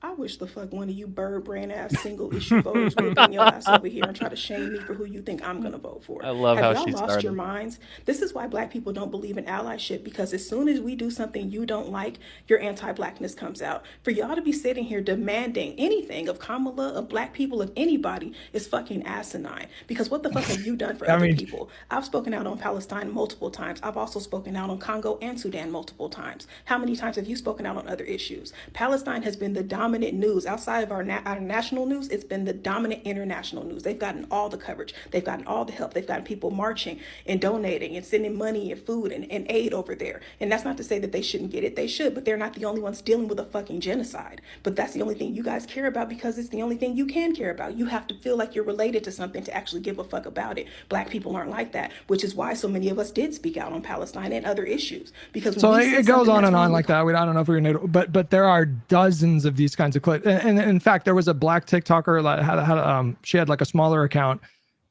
I wish the fuck one of you bird brain ass single issue voters would bring your ass over here and try to shame me for who you think I'm gonna vote for. I love how she Have y'all lost started. your minds? This is why black people don't believe in allyship, because as soon as we do something you don't like, your anti-blackness comes out. For y'all to be sitting here demanding anything of Kamala, of black people, of anybody is fucking asinine. Because what the fuck have you done for other people? I've spoken out on Palestine multiple times. I've also spoken out on Congo and Sudan multiple times. How many times have you spoken out on other issues? Palestine has been the dominant news. Outside of our national news, it's been the dominant international news. They've gotten all the coverage. They've gotten all the help. They've gotten people marching and donating and sending money and food and aid over there. And that's not to say that they shouldn't get it. They should, but they're not the only ones dealing with a fucking genocide. But that's the only thing you guys care about because it's the only thing you can care about. You have to feel like you're related to something to actually give a fuck about it. Black people aren't like that, which is why so many of us did speak out on Palestine and other issues. Because so it goes on and on like that. I don't know if we're gonna, but there are dozens of these kinds of clips. And in fact, there was a black TikToker that she had like a smaller account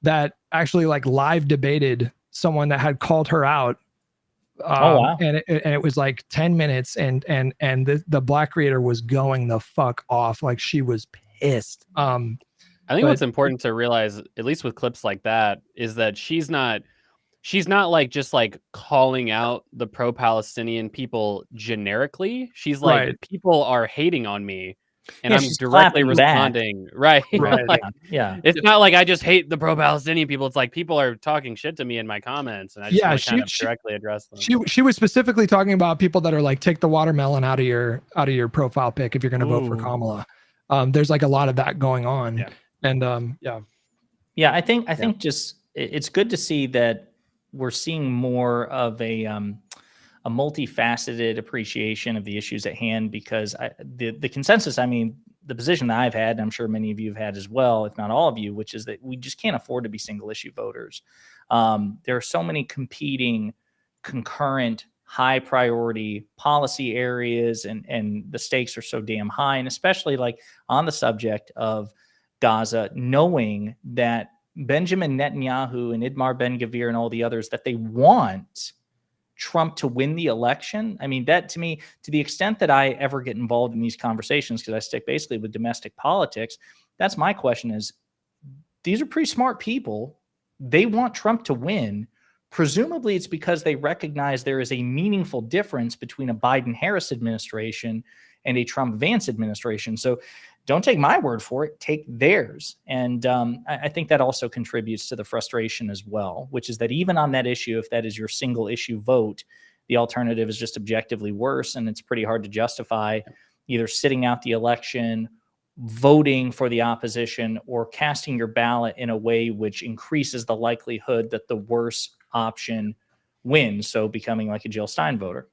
that actually like live debated someone that had called her out. Oh wow! And it was like 10 minutes, and the black creator was going the fuck off, like she was pissed. I think what's important to realize, at least with clips like that, is that she's not like just like calling out the pro-Palestinian people generically. She's like, people are hating on me. And I'm directly responding. Right. Like, yeah. It's not like I just hate the pro-Palestinian people. It's like people are talking shit to me in my comments. And I just want to kind of directly address them. She was specifically talking about people that are like, take the watermelon out of your profile pic if you're going to vote for Kamala. There's like a lot of that going on. Yeah. And I think just it's good to see that we're seeing more of a multifaceted appreciation of the issues at hand, because the consensus, I mean, the position that I've had, and I'm sure many of you have had as well, if not all of you, which is that we just can't afford to be single issue voters. There are so many competing, concurrent, high priority policy areas, and the stakes are so damn high. And especially like on the subject of Gaza, knowing that Benjamin Netanyahu and Itamar Ben-Gvir and all the others, that they want Trump to win the election. I mean, that to me, to the extent that I ever get involved in these conversations, because I stick basically with domestic politics, that's my question is, these are pretty smart people. They want Trump to win. Presumably it's because they recognize there is a meaningful difference between a Biden-Harris administration and a Trump-Vance administration. So don't take my word for it, take theirs. And I think that also contributes to the frustration as well, which is that even on that issue, if that is your single issue vote, the alternative is just objectively worse. And it's pretty hard to justify either sitting out the election, voting for the opposition, or casting your ballot in a way which increases the likelihood that the worse option wins. So becoming like a Jill Stein voter.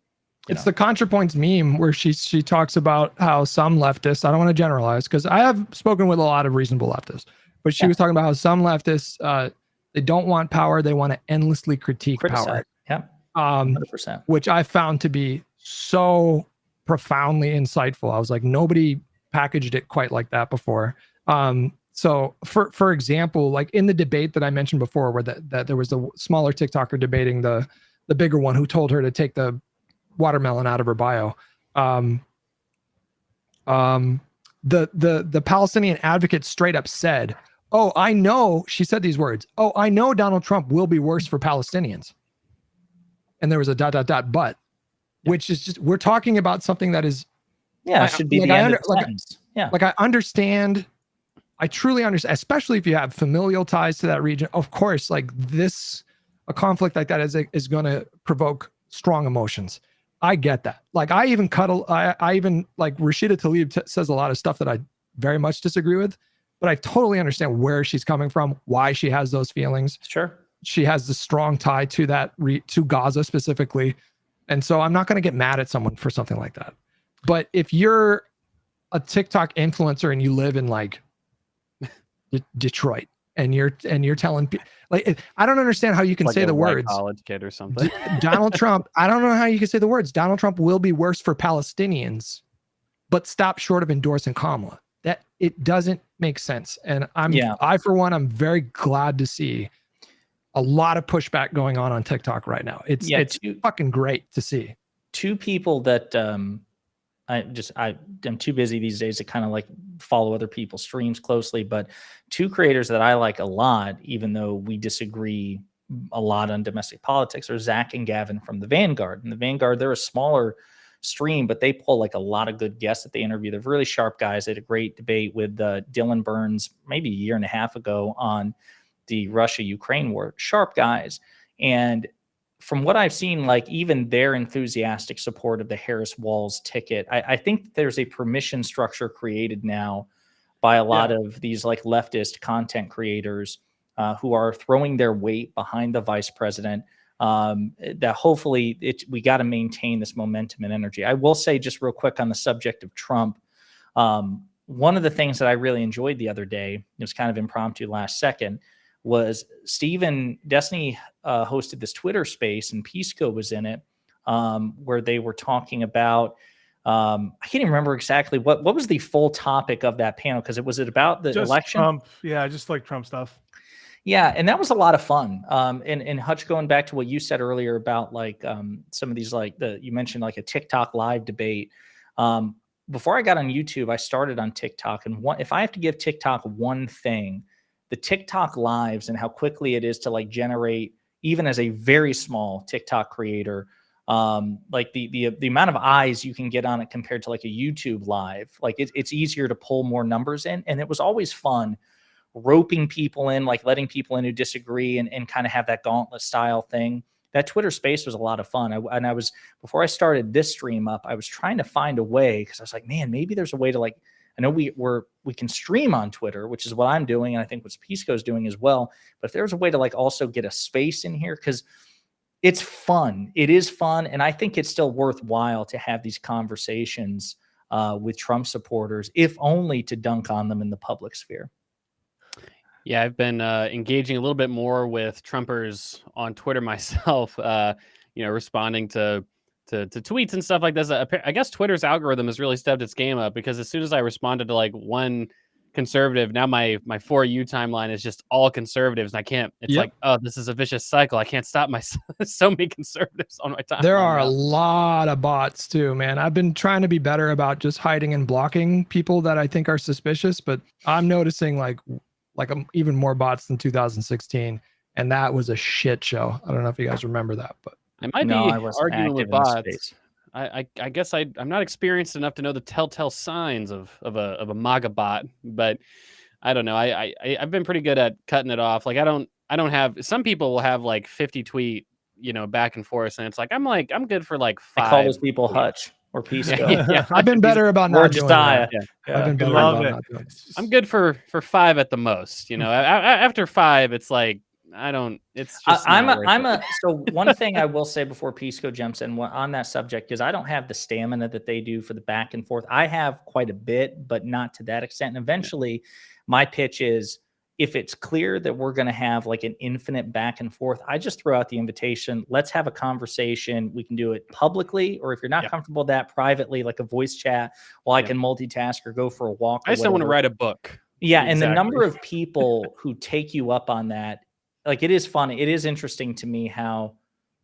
It's the ContraPoints meme where she talks about how some leftists, I don't want to generalize because I have spoken with a lot of reasonable leftists, but she was talking about how some leftists, they don't want power. They want to endlessly critique power. Yeah. 100%. Which I found to be so profoundly insightful. I was like, nobody packaged it quite like that before. So for example, like in the debate that I mentioned before, where that there was a smaller TikToker debating the bigger one who told her to take the watermelon out of her bio. The Palestinian advocate straight up said, "Oh, I know," she said these words, "Oh, I know Donald Trump will be worse for Palestinians." And there was a ... but, which is just, we're talking about something that is, should be like the end of the sentence. Like I understand, I truly understand, especially if you have familial ties to that region. Of course, like a conflict like that is going to provoke strong emotions. I get that. Like I even like Rashida Tlaib says a lot of stuff that I very much disagree with, but I totally understand where she's coming from, why she has those feelings. Sure. She has the strong tie to that, to Gaza specifically. And so I'm not going to get mad at someone for something like that. But if you're a TikTok influencer and you live in like Detroit, and you're telling people, like, I don't understand how you can Like say a the white words college kid or something. Donald Trump. I don't know how you can say the words Donald Trump will be worse for Palestinians, but stop short of endorsing Kamala. That it doesn't make sense. And I for one, I'm very glad to see a lot of pushback going on TikTok right now. It's fucking great to see. Two people that I'm too busy these days to kind of like follow other people's streams closely, but two creators that I like a lot, even though we disagree a lot on domestic politics, are Zach and Gavin from the Vanguard. And the Vanguard, they're a smaller stream, but they pull like a lot of good guests that they interview. They're really sharp guys. They had a great debate with Dylan Burns maybe a year and a half ago on the Russia-Ukraine war. Sharp guys. And from what I've seen, like even their enthusiastic support of the Harris-Walz ticket, I think there's a permission structure created now by a lot of these like leftist content creators who are throwing their weight behind the vice president. That hopefully we got to maintain this momentum and energy. I will say just real quick on the subject of Trump. One of the things that I really enjoyed the other day, it was kind of impromptu last second, was Stephen Destiny hosted this Twitter space and Pisco was in it, where they were talking about, I can't even remember exactly what was the full topic of that panel, because was it about the election? Trump, yeah, just like Trump stuff. Yeah, and that was a lot of fun. And Hutch, going back to what you said earlier about like some of these, like you mentioned like a TikTok live debate. Before I got on YouTube, I started on TikTok, and if I have to give TikTok one thing, the TikTok lives and how quickly it is to like generate, even as a very small TikTok creator, like the amount of eyes you can get on it compared to like a YouTube live, like it's easier to pull more numbers in. And it was always fun roping people in, like letting people in who disagree and kind of have that gauntlet style thing. That Twitter space was a lot of fun. I was, before I started this stream up, I was trying to find a way, because I was like, man, maybe there's a way to like, I know we can stream on Twitter, which is what I'm doing, and I think what Pisco's doing as well. But if there's a way to like also get a space in here, because it's fun. It is fun, and I think it's still worthwhile to have these conversations with Trump supporters, if only to dunk on them in the public sphere. Yeah, I've been engaging a little bit more with Trumpers on Twitter myself, responding to tweets and stuff like this. I guess Twitter's algorithm has really stepped its game up, because as soon as I responded to like one conservative, now my For You timeline is just all conservatives, and I can't, it's like, oh, this is a vicious cycle. I can't stop so many conservatives on my timeline. There are a lot of bots too, man. I've been trying to be better about just hiding and blocking people that I think are suspicious, but I'm noticing like even more bots than 2016, and that was a shit show. I don't know if you guys remember that, but I might be arguing with bots. I guess I'm not experienced enough to know the telltale signs of a MAGA bot, but I don't know. I've been pretty good at cutting it off. Like I don't have, some people will have like 50 tweet, back and forth, and it's like I'm good for like 5. I call those people Hutch or Pisco. Yeah, I've been better about not doing that. Yeah. I've been better about not doing it. I'm good for 5 at the most. After 5, it's like it's just so one thing I will say before Pisco jumps in on that subject, because I don't have the stamina that they do for the back and forth. I have quite a bit, but not to that extent. And eventually my pitch is, if it's clear that we're going to have like an infinite back and forth, I just throw out the invitation. Let's have a conversation. We can do it publicly, or if you're not comfortable with that, privately, like a voice chat, while I can multitask or go for a walk. I just don't want to write a book. Yeah. And the number of people who take you up on that, like, it is funny. It is interesting to me how,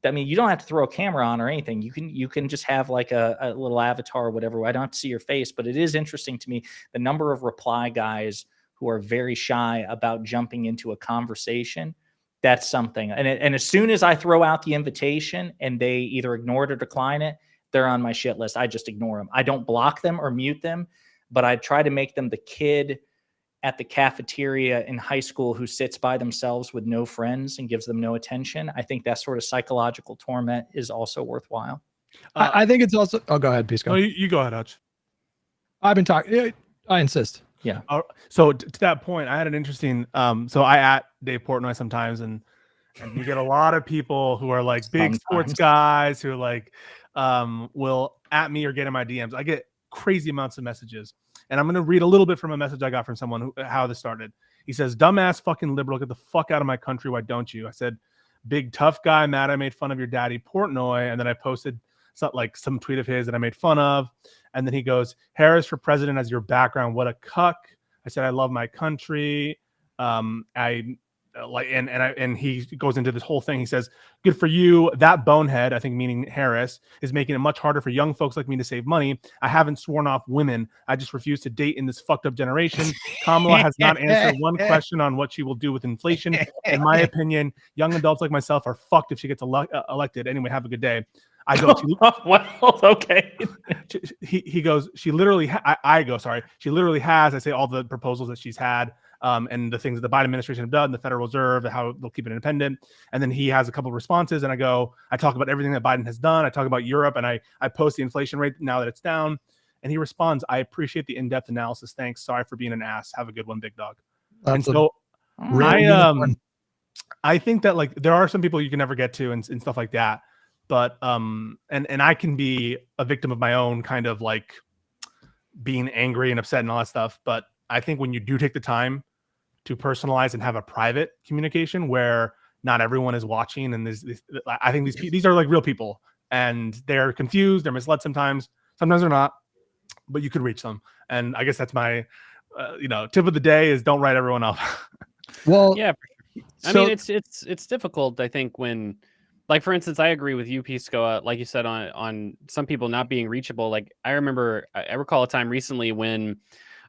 I mean, you don't have to throw a camera on or anything. You can just have like a little avatar or whatever. I don't have to see your face, but it is interesting to me, the number of reply guys who are very shy about jumping into a conversation. That's something. And as soon as I throw out the invitation and they either ignore it or decline it, they're on my shit list. I just ignore them. I don't block them or mute them, but I try to make them the kid at the cafeteria in high school who sits by themselves with no friends and gives them no attention. I think that sort of psychological torment is also worthwhile. I think it's also, oh, go ahead, Pisco. No, you go ahead, Hutch. I've been talking, I insist. Yeah. So to that point, I had an interesting, so I at Dave Portnoy sometimes, and you get a lot of people who are like big sports guys who are like, will at me or get in my DMs. I get crazy amounts of messages. And I'm going to read a little bit from a message I got from someone how this started. He says, "Dumbass fucking liberal, get the fuck out of my country. Why don't you?" I said, "Big tough guy, mad I made fun of your daddy, Portnoy." And then I posted some tweet of his that I made fun of. And then he goes, "Harris for president as your background. What a cuck." I said, "I love my country." And he goes into this whole thing. He says, "Good for you. That bonehead," I think meaning Harris, "is making it much harder for young folks like me to save money. I haven't sworn off women. I just refuse to date in this fucked up generation. Kamala has not answered one question on what she will do with inflation. In my opinion, young adults like myself are fucked if she gets elected. Anyway, have a good day." I go, well, okay. He goes, "She literally," I go, "Sorry, she literally has." I say all the proposals that she's had. And the things that the Biden administration have done, the Federal Reserve, how they'll keep it independent. And then he has a couple of responses, and I talk about everything that Biden has done. I talk about Europe, and I post the inflation rate now that it's down. And he responds, "I appreciate the in-depth analysis. Thanks. Sorry for being an ass. Have a good one, big dog." And so I think that like there are some people you can never get to and stuff like that. But and I can be a victim of my own kind of like being angry and upset and all that stuff. But I think when you do take the time to personalize and have a private communication where not everyone is watching, and I think these are like real people, and they're confused, they're misled sometimes they're not, but you could reach them. And I guess that's my tip of the day is don't write everyone off. Well, yeah, I mean it's difficult, I think, when, like, for instance, I agree with you, Pisco, like you said, on some people not being reachable. Like I recall a time recently when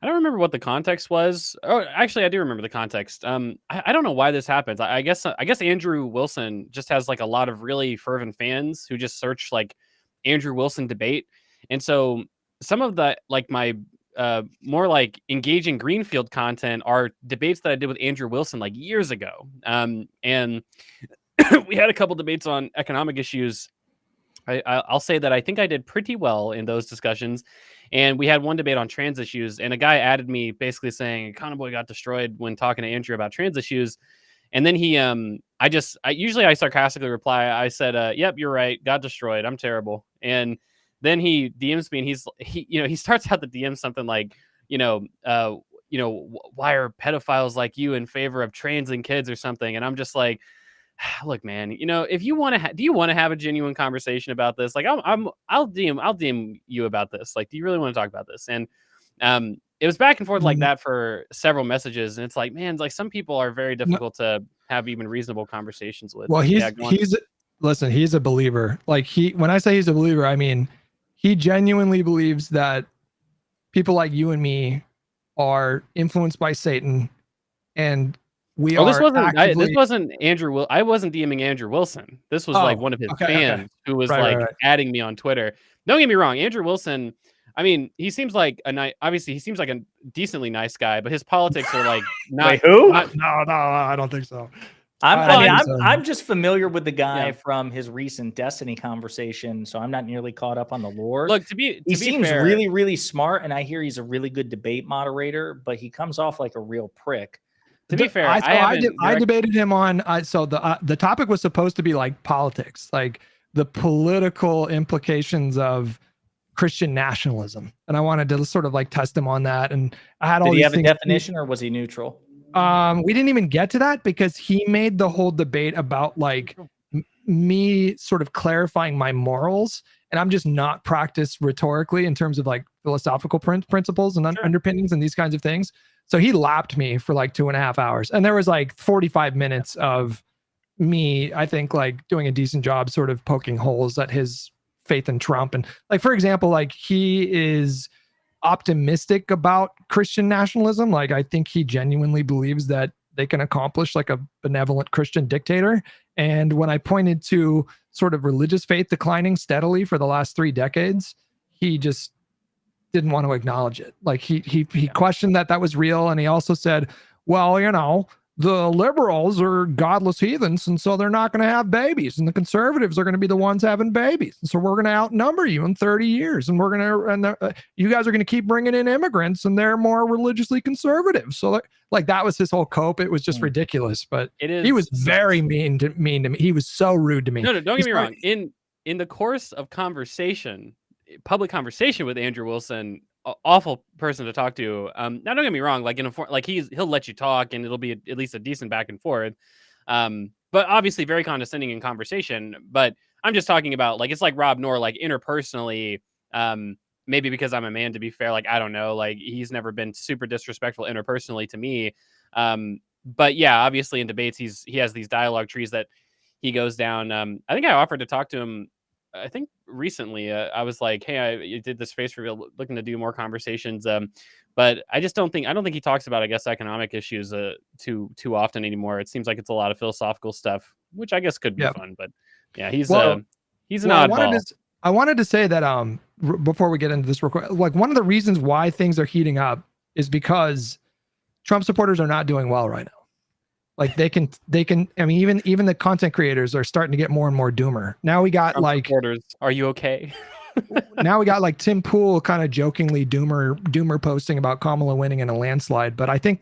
I don't remember what the context was. Oh, actually, I do remember the context. I don't know why this happens. I guess Andrew Wilson just has like a lot of really fervent fans who just search like Andrew Wilson debate, and so some of the like my more like engaging Greenfield content are debates that I did with Andrew Wilson like years ago. And we had a couple debates on economic issues. I'll say that I think I did pretty well in those discussions. And we had one debate on trans issues, and a guy added me basically saying Boy got destroyed when talking to Andrew about trans issues. And then he, I sarcastically reply. I said, "Yep, you're right. Got destroyed. I'm terrible." And then he DMs me, and he starts out the DM something like, why are pedophiles like you in favor of trans and kids or something? And I'm just like, look, man, if you want to, do you want to have a genuine conversation about this? Like, I'll DM you about this. Like, do you really want to talk about this? And it was back and forth like that for several messages. And it's like, man, like some people are very difficult to have even reasonable conversations with. Well, he's a believer. Like when I say he's a believer, I mean, he genuinely believes that people like you and me are influenced by Satan, and this wasn't Andrew. I wasn't DMing Andrew Wilson. This was like one of his fans who was adding me on Twitter. Don't get me wrong, Andrew Wilson. I mean, he seems like obviously he seems like a decently nice guy, but his politics are like not. Wait, who? No, I don't think so. I'm just familiar with the guy from his recent Destiny conversation, so I'm not nearly caught up on the lore. Look, he seems fair, really, really smart, and I hear he's a really good debate moderator, but he comes off like a real prick. To be fair, I debated him on. So the topic was supposed to be like politics, like the political implications of Christian nationalism, and I wanted to sort of like test him on that. And I had all. Did he have a definition, or was he neutral? We didn't even get to that because he made the whole debate about like me sort of clarifying my morals, and I'm just not practiced rhetorically in terms of like philosophical principles and underpinnings and these kinds of things. So he lapped me for like 2.5 hours, and there was like 45 minutes of me, I think, like doing a decent job sort of poking holes at his faith in Trump. And like, for example, like he is optimistic about Christian nationalism. Like I think he genuinely believes that they can accomplish like a benevolent Christian dictator. And when I pointed to sort of religious faith declining steadily for the last 3 decades, he just didn't want to acknowledge it. Like he questioned that was real. And he also said, well, the liberals are godless heathens, and so they're not going to have babies, and the conservatives are going to be the ones having babies, and so we're going to outnumber you in 30 years, and you guys are going to keep bringing in immigrants, and they're more religiously conservative. So like that was his whole cope. It was just ridiculous, but he was very mean to me. He was so rude to me. No, don't get me wrong. In the course of conversation, public conversation with Andrew Wilson, awful person to talk to. Now don't get me wrong, like like he'll let you talk and it'll be at least a decent back and forth. But obviously very condescending in conversation. But I'm just talking about like it's like Rob Noor, like interpersonally. Maybe because I'm a man, to be fair, like I don't know, like he's never been super disrespectful interpersonally to me. But yeah, obviously in debates he has these dialogue trees that he goes down. I think I offered to talk to him. I think recently I was like, hey, you did this face reveal, looking to do more conversations. But I don't think he talks about, I guess, economic issues too often anymore. It seems like it's a lot of philosophical stuff, which I guess could be fun. But yeah, he's an oddball. I wanted to say that before we get into this real quick, like one of the reasons why things are heating up is because Trump supporters are not doing well right now. Like they can, I mean, even the content creators are starting to get more and more doomer. Now we got Trump like supporters, are you okay? Now we got like Tim Pool kind of jokingly doomer posting about Kamala winning in a landslide. But I think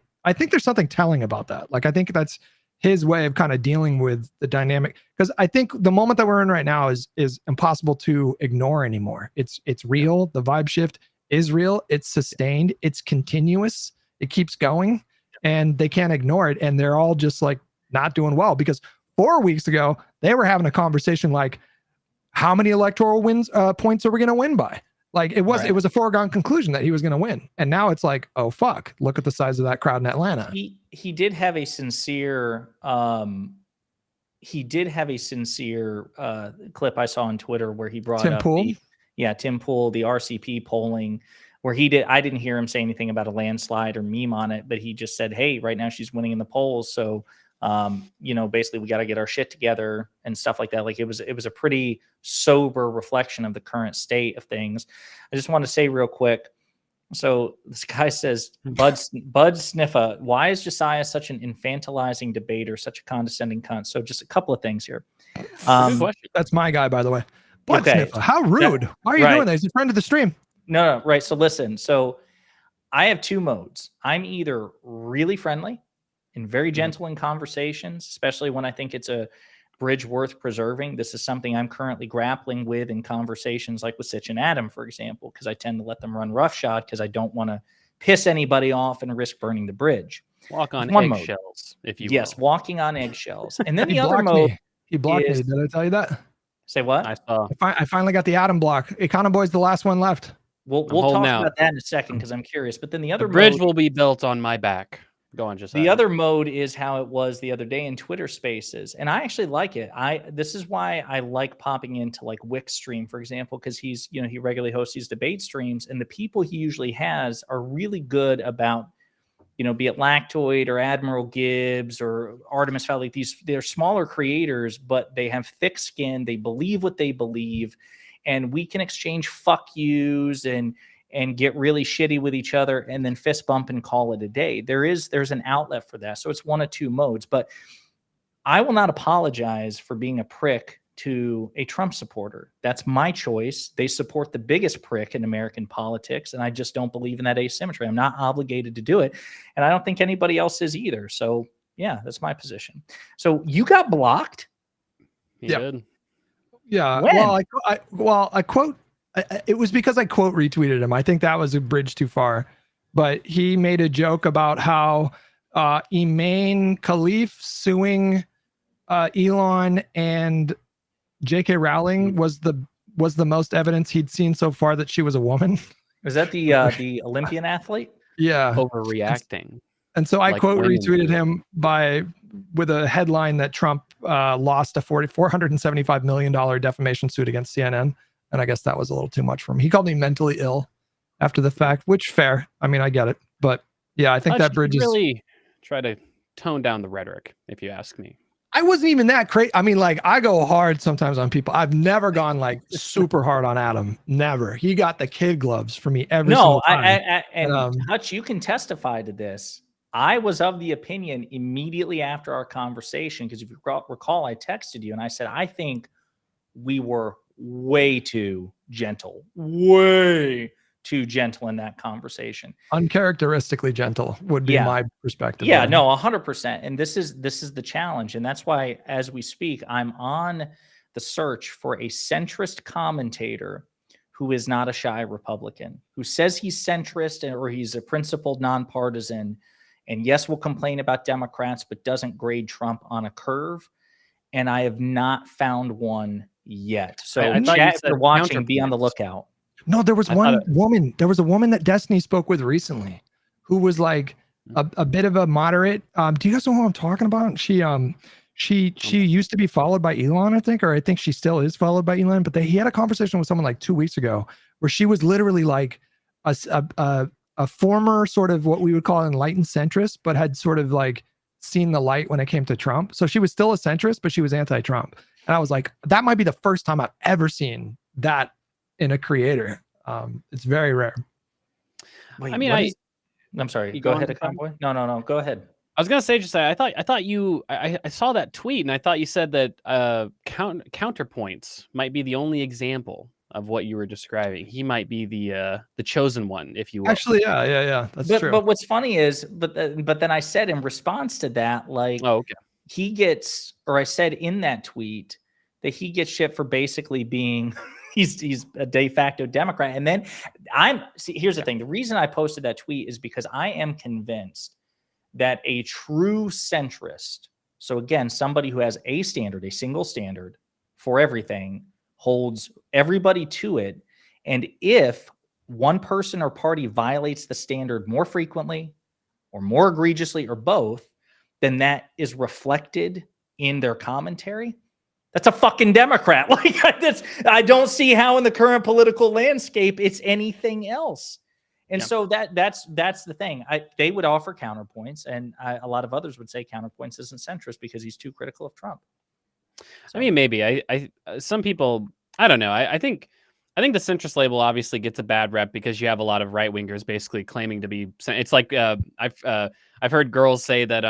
there's something telling about that. Like I think that's his way of kind of dealing with the dynamic, because I think the moment that we're in right now is impossible to ignore anymore. It's real. The vibe shift is real. It's sustained. It's continuous. It keeps going. And they can't ignore it. And they're all just like not doing well, because 4 weeks ago, they were having a conversation like, how many electoral points are we going to win by? Like it was a foregone conclusion that he was going to win. And now it's like, oh, fuck, look at the size of that crowd in Atlanta. He did have a sincere clip I saw on Twitter where he brought up Tim Pool, the RCP polling, where I didn't hear him say anything about a landslide or meme on it, but he just said, hey, right now she's winning in the polls. So, basically we got to get our shit together and stuff like that. Like it was a pretty sober reflection of the current state of things. I just want to say real quick. So this guy says, Bud Sniffa, why is Josiah such an infantilizing debater, such a condescending cunt? So just a couple of things here. That's my guy, by the way. Bud Sniffa, how rude. Why are you doing that? He's a friend of the stream. No, right. So listen, so I have two modes. I'm either really friendly and very gentle in conversations, especially when I think it's a bridge worth preserving. This is something I'm currently grappling with in conversations like with Sitch and Adam, for example, because I tend to let them run roughshod because I don't want to piss anybody off and risk burning the bridge. Walk on eggshells, if you will. Yes, walking on eggshells. And then the other mode. He blocked me. Did I tell you that? Say what? I saw. I finally got the Adam block. Econo Boy's the last one left. We'll talk about that in a second because I'm curious. But then the other bridge will be built on my back. Go on, just the other mode is how it was the other day in Twitter Spaces, and I actually like it. This is why I like popping into like Wick's stream, for example, because he regularly hosts these debate streams, and the people he usually has are really good about, be it Lactoid or Admiral Gibbs or Artemis Fowl. Like they're smaller creators, but they have thick skin. They believe what they believe. And we can exchange fuck yous and get really shitty with each other and then fist bump and call it a day. There's an outlet for that. So it's one of two modes. But I will not apologize for being a prick to a Trump supporter. That's my choice. They support the biggest prick in American politics, and I just don't believe in that asymmetry. I'm not obligated to do it, and I don't think anybody else is either. So yeah, that's my position. So you got blocked? He did. Yeah. When? I quote. It was because I quote retweeted him. I think that was a bridge too far. But he made a joke about how Emain Khalif suing Elon and J.K. Rowling was the most evidence he'd seen so far that she was a woman. Was that the Olympian athlete? Yeah. Overreacting. And so I quote retweeted him with a headline that Trump lost a $475 million defamation suit against CNN. And I guess that was a little too much for him. He called me mentally ill after the fact, which fair. I mean, I get it. But yeah, I think that bridge is really try to tone down the rhetoric, if you ask me. I wasn't even that crazy. I mean, like I go hard sometimes on people. I've never gone like super hard on Adam. Never. He got the kid gloves for me every single time. And Hutch, you can testify to this. I was of the opinion immediately after our conversation, because if you recall, I texted you and I said, I think we were way too gentle in that conversation. Uncharacteristically gentle would be my perspective. Yeah, no, 100%. And this is the challenge. And that's why, as we speak, I'm on the search for a centrist commentator who is not a shy Republican, who says he's centrist or he's a principled nonpartisan, and yes, will complain about Democrats, but doesn't grade Trump on a curve. And I have not found one yet. So I thought you chat, if said you're watching, be on the counterpoints. lookout. No, there was I one thought woman. There was a woman that Destiny spoke with recently, who was like a bit of a moderate. Do you guys know who I'm talking about? She used to be followed by Elon, I think, or I think she still is followed by Elon. But he had a conversation with someone like 2 weeks ago where she was literally like a former sort of what we would call enlightened centrist, but had sort of like seen the light when it came to Trump. So she was still a centrist, but she was anti-Trump. And I was like, that might be the first time I've ever seen that in a creator. It's very rare. Wait, I mean, I'm sorry. You Go go ahead, on, Convoy. No. Go ahead. I was gonna say, just I thought you. I saw that tweet, and I thought you said that counterpoints might be the only example of what you were describing. He might be the chosen one, if you will. Actually, yeah. That's true. But what's funny is, but then I said in response to that, like, Oh, okay. he gets, or I said in that tweet that he gets shit for basically being he's a de facto Democrat. And then here's the thing. The reason I posted that tweet is because I am convinced that a true centrist, so again, somebody who has a standard, a single standard for everything, holds everybody to it. And if one person or party violates the standard more frequently or more egregiously or both, then that is reflected in their commentary. That's a fucking Democrat. Like, I don't see how in the current political landscape it's anything else. And so that's the thing. They would offer counterpoints, and a lot of others would say counterpoints isn't centrist because he's too critical of Trump. So, I mean, maybe some people, I don't know. I think the centrist label obviously gets a bad rep because you have a lot of right wingers basically claiming to be. It's like I've heard girls say that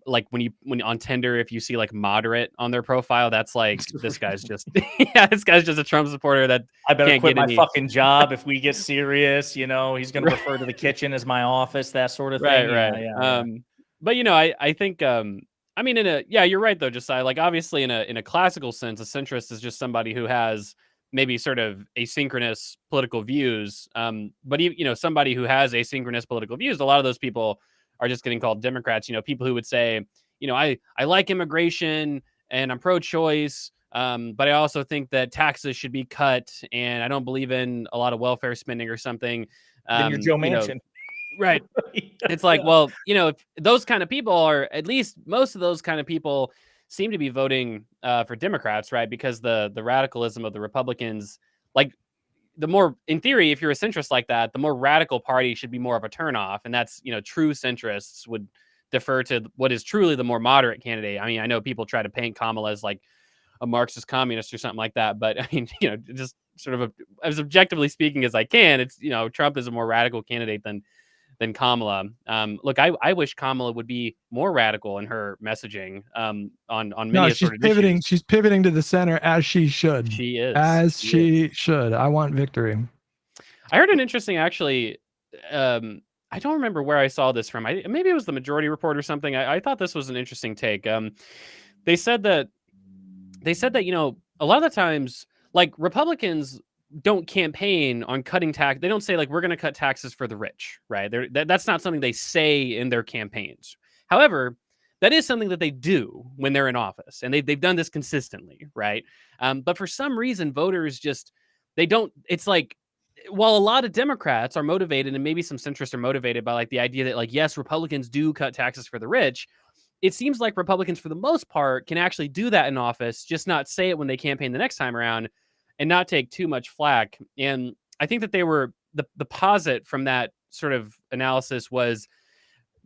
like when on Tinder, if you see like moderate on their profile, that's like this guy's just this guy's just a Trump supporter that I better can't quit get my fucking job if we get serious. You know, he's going to refer to the kitchen as my office, that sort of thing. Right. Yeah. But I think I mean, you're right though, Josiah. Like obviously in a classical sense, a centrist is just somebody who has maybe sort of asynchronous political views. But somebody who has asynchronous political views, a lot of those people are just getting called Democrats. People who would say, I like immigration and I'm pro-choice, but I also think that taxes should be cut, and I don't believe in a lot of welfare spending or something. Then you're Joe Manchin. Right. It's like, well, if those kind of people are, at least most of those kind of people seem to be voting for Democrats, right? Because the radicalism of the Republicans, like the more, in theory, if you're a centrist like that, the more radical party should be more of a turnoff. And that's, true centrists would defer to what is truly the more moderate candidate. I mean, I know people try to paint Kamala as like a Marxist communist or something like that, but I mean, just sort of as objectively speaking as I can, it's, Trump is a more radical candidate than Kamala. Look, I wish Kamala would be more radical in her messaging on many she's pivoting. issues. She's pivoting to the center as she should. She is. As she should. I want victory. I heard an interesting, actually, I don't remember where I saw this from. Maybe it was the Majority Report or something. I thought this was an interesting take. They said that a lot of the times, like, Republicans don't campaign on cutting tax. They don't say like, we're going to cut taxes for the rich, right? That's not something they say in their campaigns. However, that is something that they do when they're in office, and they've done this consistently, right? But for some reason, voters they don't. It's like, while a lot of Democrats are motivated, and maybe some centrists are motivated by like the idea that like, yes, Republicans do cut taxes for the rich. It seems like Republicans, for the most part, can actually do that in office, just not say it when they campaign the next time around, and not take too much flack. And I think that they were the posit from that sort of analysis was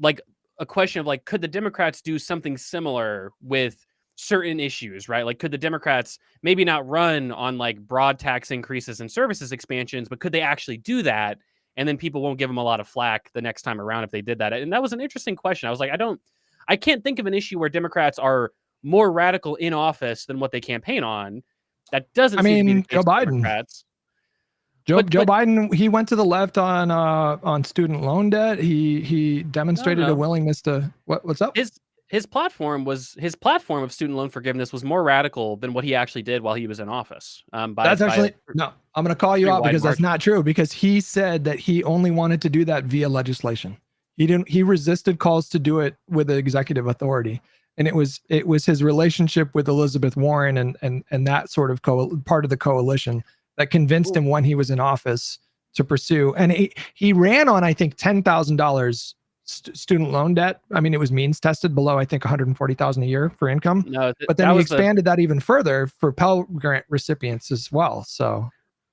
like a question of like, could the Democrats do something similar with certain issues, right? Like, could the Democrats maybe not run on like broad tax increases and services expansions, but could they actually do that? And then people won't give them a lot of flack the next time around if they did that. And that was an interesting question. I was like, I can't think of an issue where Democrats are more radical in office than what they campaign on. That doesn't. I mean, Joe Biden. Joe Biden. He went to the left on student loan debt. He demonstrated a willingness to. What's up? his platform of student loan forgiveness was more radical than what he actually did while he was in office. That's actually no. I'm going to call you out because that's not true. Because he said that he only wanted to do that via legislation. He resisted calls to do it with the executive authority, and it was his relationship with Elizabeth Warren and that sort of part of the coalition that convinced him when he was in office to pursue. And he ran on, I think, $10,000 student loan debt. I mean, it was means tested below, I think, $140,000 a year for income. No, but then he expanded that even further for Pell Grant recipients as well. So.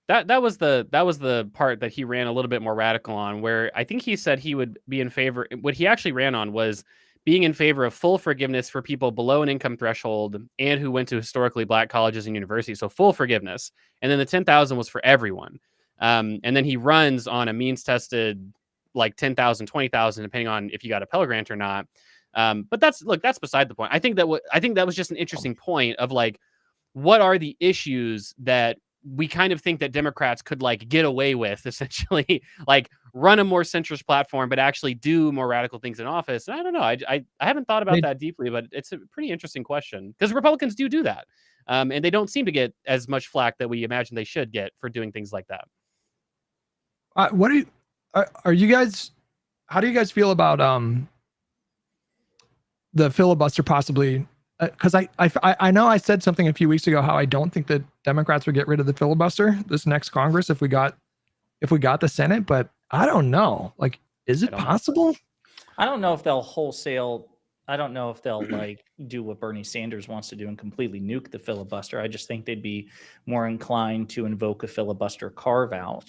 That was the part that he ran a little bit more radical on, where I think he said he would be in favor. What he actually ran on was being in favor of full forgiveness for people below an income threshold and who went to historically Black colleges and universities. So full forgiveness, and then the 10,000 was for everyone. And then he runs on a means tested like 10,000, 20,000, depending on if you got a Pell Grant or not. But that's beside the point. I think that was just an interesting point of like, what are the issues that we kind of think that Democrats could like get away with, essentially like run a more centrist platform, but actually do more radical things in office. And I don't know. I haven't thought about that deeply, but it's a pretty interesting question because Republicans do that. And they don't seem to get as much flack that we imagine they should get for doing things like that. Are you guys, how do you guys feel about the filibuster possibly? Because I know I said something a few weeks ago how I don't think that Democrats would get rid of the filibuster this next Congress if we got the Senate, but I don't know. Like, is it possible? I don't know if they'll wholesale. I don't know if they'll like do what Bernie Sanders wants to do and completely nuke the filibuster. I just think they'd be more inclined to invoke a filibuster carve out.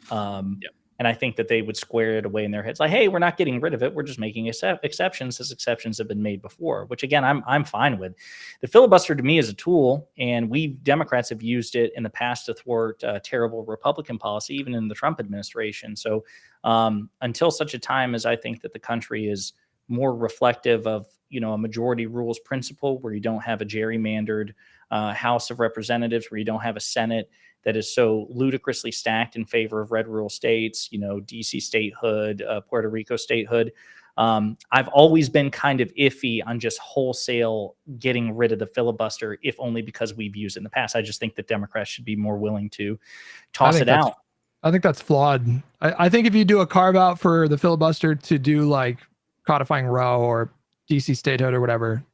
And I think that they would square it away in their heads, like, "Hey, we're not getting rid of it. We're just making exceptions, as exceptions have been made before." Which, again, I'm fine with. The filibuster to me is a tool, and we Democrats have used it in the past to thwart terrible Republican policy, even in the Trump administration. So, until such a time as I think that the country is more reflective of a majority rules principle, where you don't have a gerrymandered House of Representatives, where you don't have a Senate that is so ludicrously stacked in favor of red rural states, DC statehood, Puerto Rico statehood. I've always been kind of iffy on just wholesale getting rid of the filibuster, if only because we've used it in the past. I just think that Democrats should be more willing to toss it out. I think that's flawed. I think if you do a carve out for the filibuster to do like codifying Roe or DC statehood or whatever,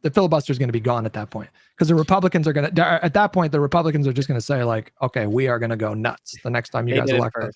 the filibuster is going to be gone at that point, because the Republicans are going to, at that point, the Republicans are just going to say like, okay, we are going to go nuts the next time you guys elect us.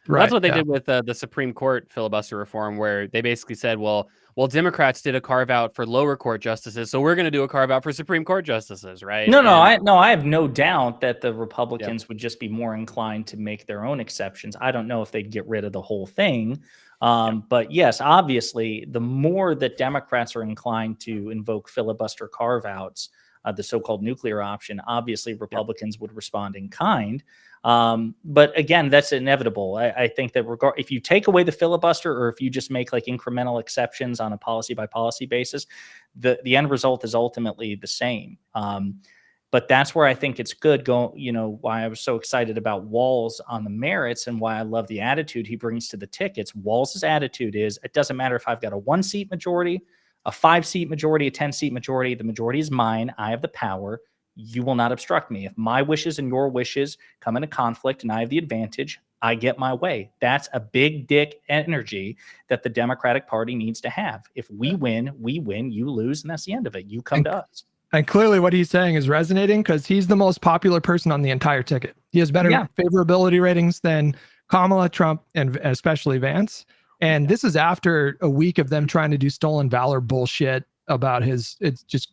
Right. That's what they did with the Supreme Court filibuster reform, where they basically said, well, Democrats did a carve out for lower court justices, so we're going to do a carve out for Supreme Court justices, right? I have no doubt that the Republicans would just be more inclined to make their own exceptions. I don't know if they'd get rid of the whole thing. But yes, obviously, the more that Democrats are inclined to invoke filibuster carve-outs, the so-called nuclear option, obviously Republicans would respond in kind. But again, that's inevitable. I think that if you take away the filibuster, or if you just make like incremental exceptions on a policy by policy basis, the end result is ultimately the same. But that's where I think it's good. Why I was so excited about Walz on the merits, and why I love the attitude he brings to the tickets. Walz's attitude is, it doesn't matter if I've got a 1-seat majority, a 5-seat majority, a 10-seat majority. The majority is mine. I have the power. You will not obstruct me. If my wishes and your wishes come into conflict and I have the advantage, I get my way. That's a big dick energy that the Democratic Party needs to have. If we win, we win. You lose, and that's the end of it. You come to us. And clearly what he's saying is resonating, because he's the most popular person on the entire ticket. He has better favorability ratings than Kamala, Trump, and especially Vance. And this is after a week of them trying to do stolen valor bullshit about it's just,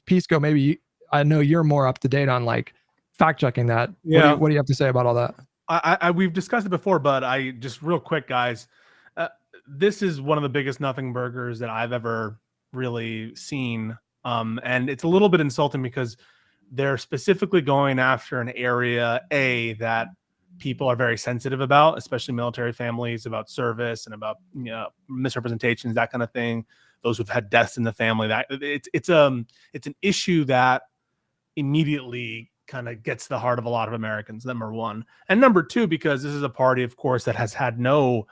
Pisco, maybe I know you're more up to date on like fact checking that. Yeah. What do you have to say about all that? We've discussed it before, but I just real quick, guys, this is one of the biggest nothing burgers that I've ever really seen. And it's a little bit insulting because they're specifically going after an area that people are very sensitive about, especially military families, about service and about misrepresentations, that kind of thing. Those who've had deaths in the family. That it's an issue that immediately kind of gets to the heart of a lot of Americans. Number one, and number two, because this is a party, of course, that has had no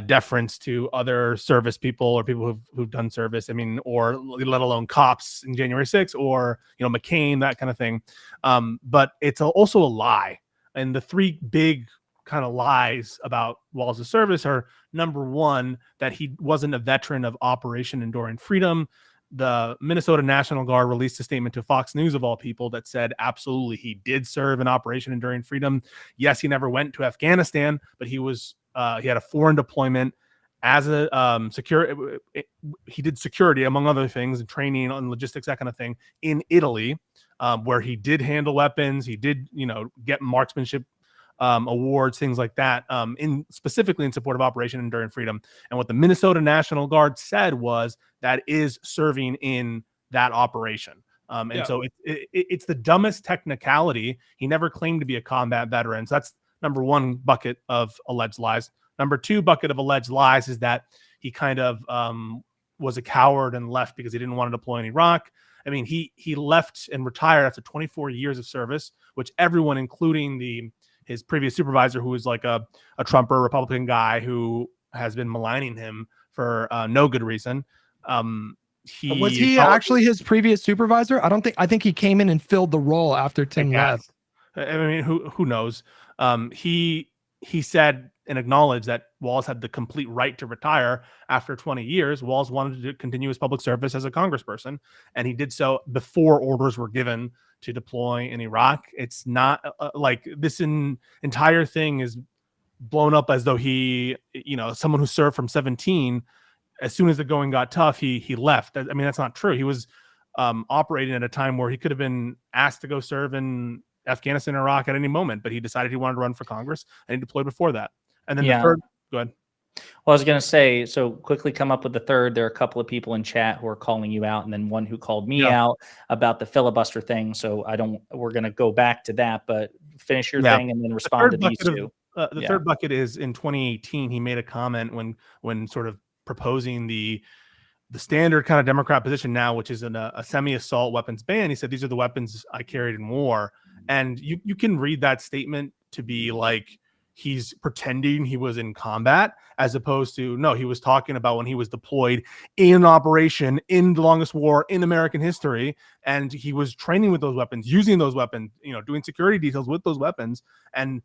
deference to other service people or people who've done service. I mean, or let alone cops in January 6th or, McCain, that kind of thing. But it's also a lie. And the three big kind of lies about Walz' service are, number one, that he wasn't a veteran of Operation Enduring Freedom. The Minnesota National Guard released a statement to Fox News, of all people, that said absolutely he did serve in Operation Enduring Freedom. Yes, he never went to Afghanistan, but he was he had a foreign deployment as a he did security, among other things, and training on logistics, that kind of thing, in Italy, where he did handle weapons. He did, get marksmanship awards, things like that, specifically in support of Operation Enduring Freedom. And what the Minnesota National Guard said was that is serving in that operation. So it's the dumbest technicality. He never claimed to be a combat veteran. So that's number one bucket of alleged lies. Number two bucket of alleged lies is that he kind of was a coward and left because he didn't want to deploy in Iraq. I mean, he left and retired after 24 years of service, which everyone, including his previous supervisor, who was like a Trumper Republican guy who has been maligning him for no good reason. Was he actually his previous supervisor? I think he came in and filled the role after Tim left. I mean, who knows? He said and acknowledged that Walz had the complete right to retire after 20 years. Walz wanted to continue his public service as a congressperson, and he did so before orders were given to deploy in Iraq. It's not like this entire thing is blown up as though he, someone who served from 17, as soon as the going got tough, he left. I mean, that's not true. He was operating at a time where he could have been asked to go serve in Afghanistan, Iraq at any moment, but he decided he wanted to run for Congress, and he deployed before that. And then the third, go ahead. Well, I was going to say, so quickly come up with the third. There are a couple of people in chat who are calling you out, and then one who called me out about the filibuster thing. So we're going to go back to that, but finish your thing and then respond to these two. The third bucket is in 2018, he made a comment when sort of proposing the standard kind of Democrat position now, which is a semi-assault weapons ban. He said, these are the weapons I carried in war. And you can read that statement to be like, he's pretending he was in combat, as opposed to, no, he was talking about when he was deployed in an operation in the longest war in American history. And he was training with those weapons, using those weapons, doing security details with those weapons. And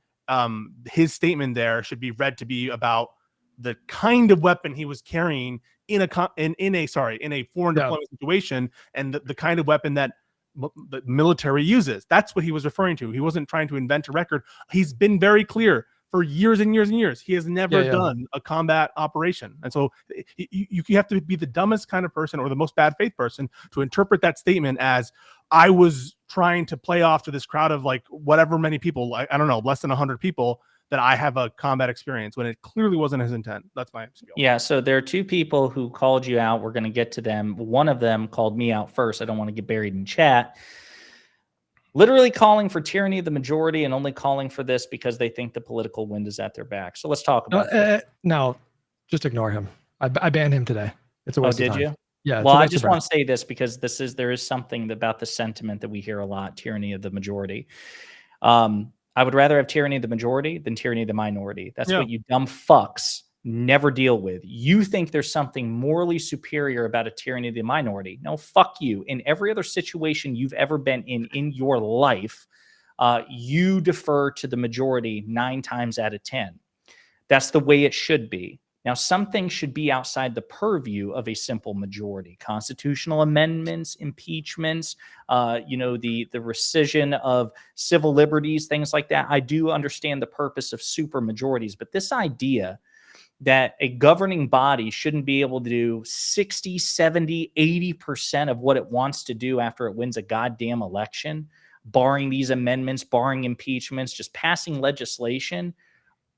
his statement there should be read to be about the kind of weapon he was carrying in a foreign deployment situation, and the kind of weapon that the military uses. That's what he was referring to. He wasn't trying to invent a record. He's been very clear for years and years and years. He has never done a combat operation. And so you have to be the dumbest kind of person or the most bad faith person to interpret that statement as, I was trying to play off to this crowd of like whatever many people, I don't know, less than 100 people, that I have a combat experience, when it clearly wasn't his intent. That's my skill. Yeah, so there are two people who called you out. We're going to get to them. One of them called me out first. I don't want to get buried in chat. Literally calling for tyranny of the majority and only calling for this because they think the political wind is at their back. So let's talk about this. No, just ignore him. I banned him today. It's a waste of time. Did you? Yeah. Well, I just want to say this because there is something about the sentiment that we hear a lot: tyranny of the majority. I would rather have tyranny of the majority than tyranny of the minority. That's what you dumb fucks never deal with. You think there's something morally superior about a tyranny of the minority. No, fuck you. In every other situation you've ever been in your life, you defer to the majority 9 times out of 10. That's the way it should be. Now, some things should be outside the purview of a simple majority. Constitutional amendments, impeachments, the rescission of civil liberties, things like that. I do understand the purpose of super majorities, but this idea that a governing body shouldn't be able to do 60, 70, 80% of what it wants to do after it wins a goddamn election, barring these amendments, barring impeachments, just passing legislation,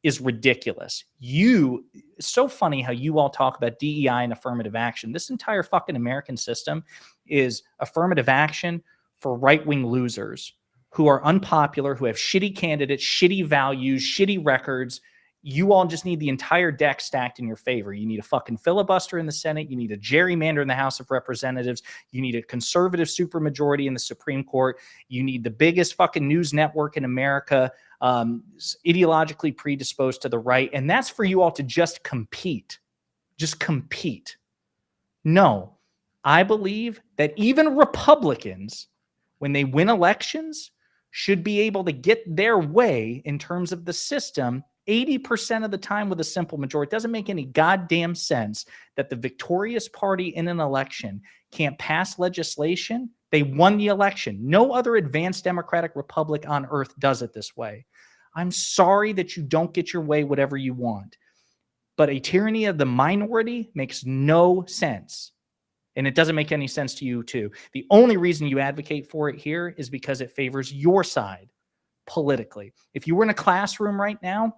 is ridiculous. It's so funny how you all talk about DEI and affirmative action. This entire fucking American system is affirmative action for right-wing losers who are unpopular, who have shitty candidates, shitty values, shitty records. You all just need the entire deck stacked in your favor. You need a fucking filibuster in the Senate. You need a gerrymander in the House of Representatives. You need a conservative supermajority in the Supreme Court. You need the biggest fucking news network in America ideologically predisposed to the right. And that's for you all to just compete. Just compete. No, I believe that even Republicans, when they win elections, should be able to get their way in terms of the system 80% of the time with a simple majority. It doesn't make any goddamn sense that the victorious party in an election can't pass legislation. They won the election. No other advanced democratic republic on earth does it this way. I'm sorry that you don't get your way whatever you want, but a tyranny of the minority makes no sense. And it doesn't make any sense to you too. The only reason you advocate for it here is because it favors your side politically. If you were in a classroom right now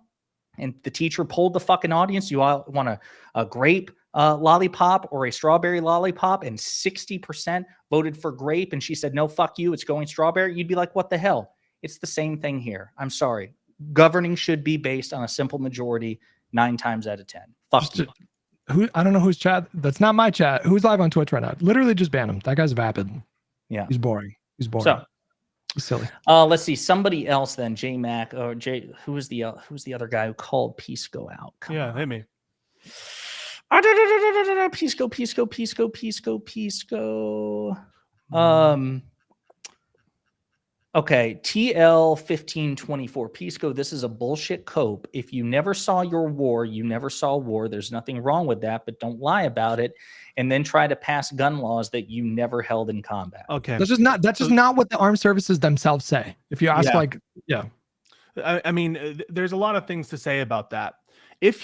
and the teacher polled the fucking audience, you all want a grape lollipop or a strawberry lollipop, and 60% voted for grape, and she said, no, fuck you, it's going strawberry, you'd be like, what the hell? It's the same thing here. I'm sorry. Governing should be based on a simple majority 9 times out of 10. Fuck you. I don't know who's chat. That's not my chat. Who's live on Twitch right now? Literally just ban him. That guy's vapid. Yeah. He's boring. He's boring. So he's silly. let's see. Somebody else then, J Mac or J. Who's the other guy who called Peace Go out? Hit me. Peace go. Okay, TL1524. Pisco, this is a bullshit cope. If you never saw your war, you never saw war. There's nothing wrong with that, but don't lie about it and then try to pass gun laws that you never held in combat. Okay. That's just not what the armed services themselves say. If you ask I mean, there's a lot of things to say about that. If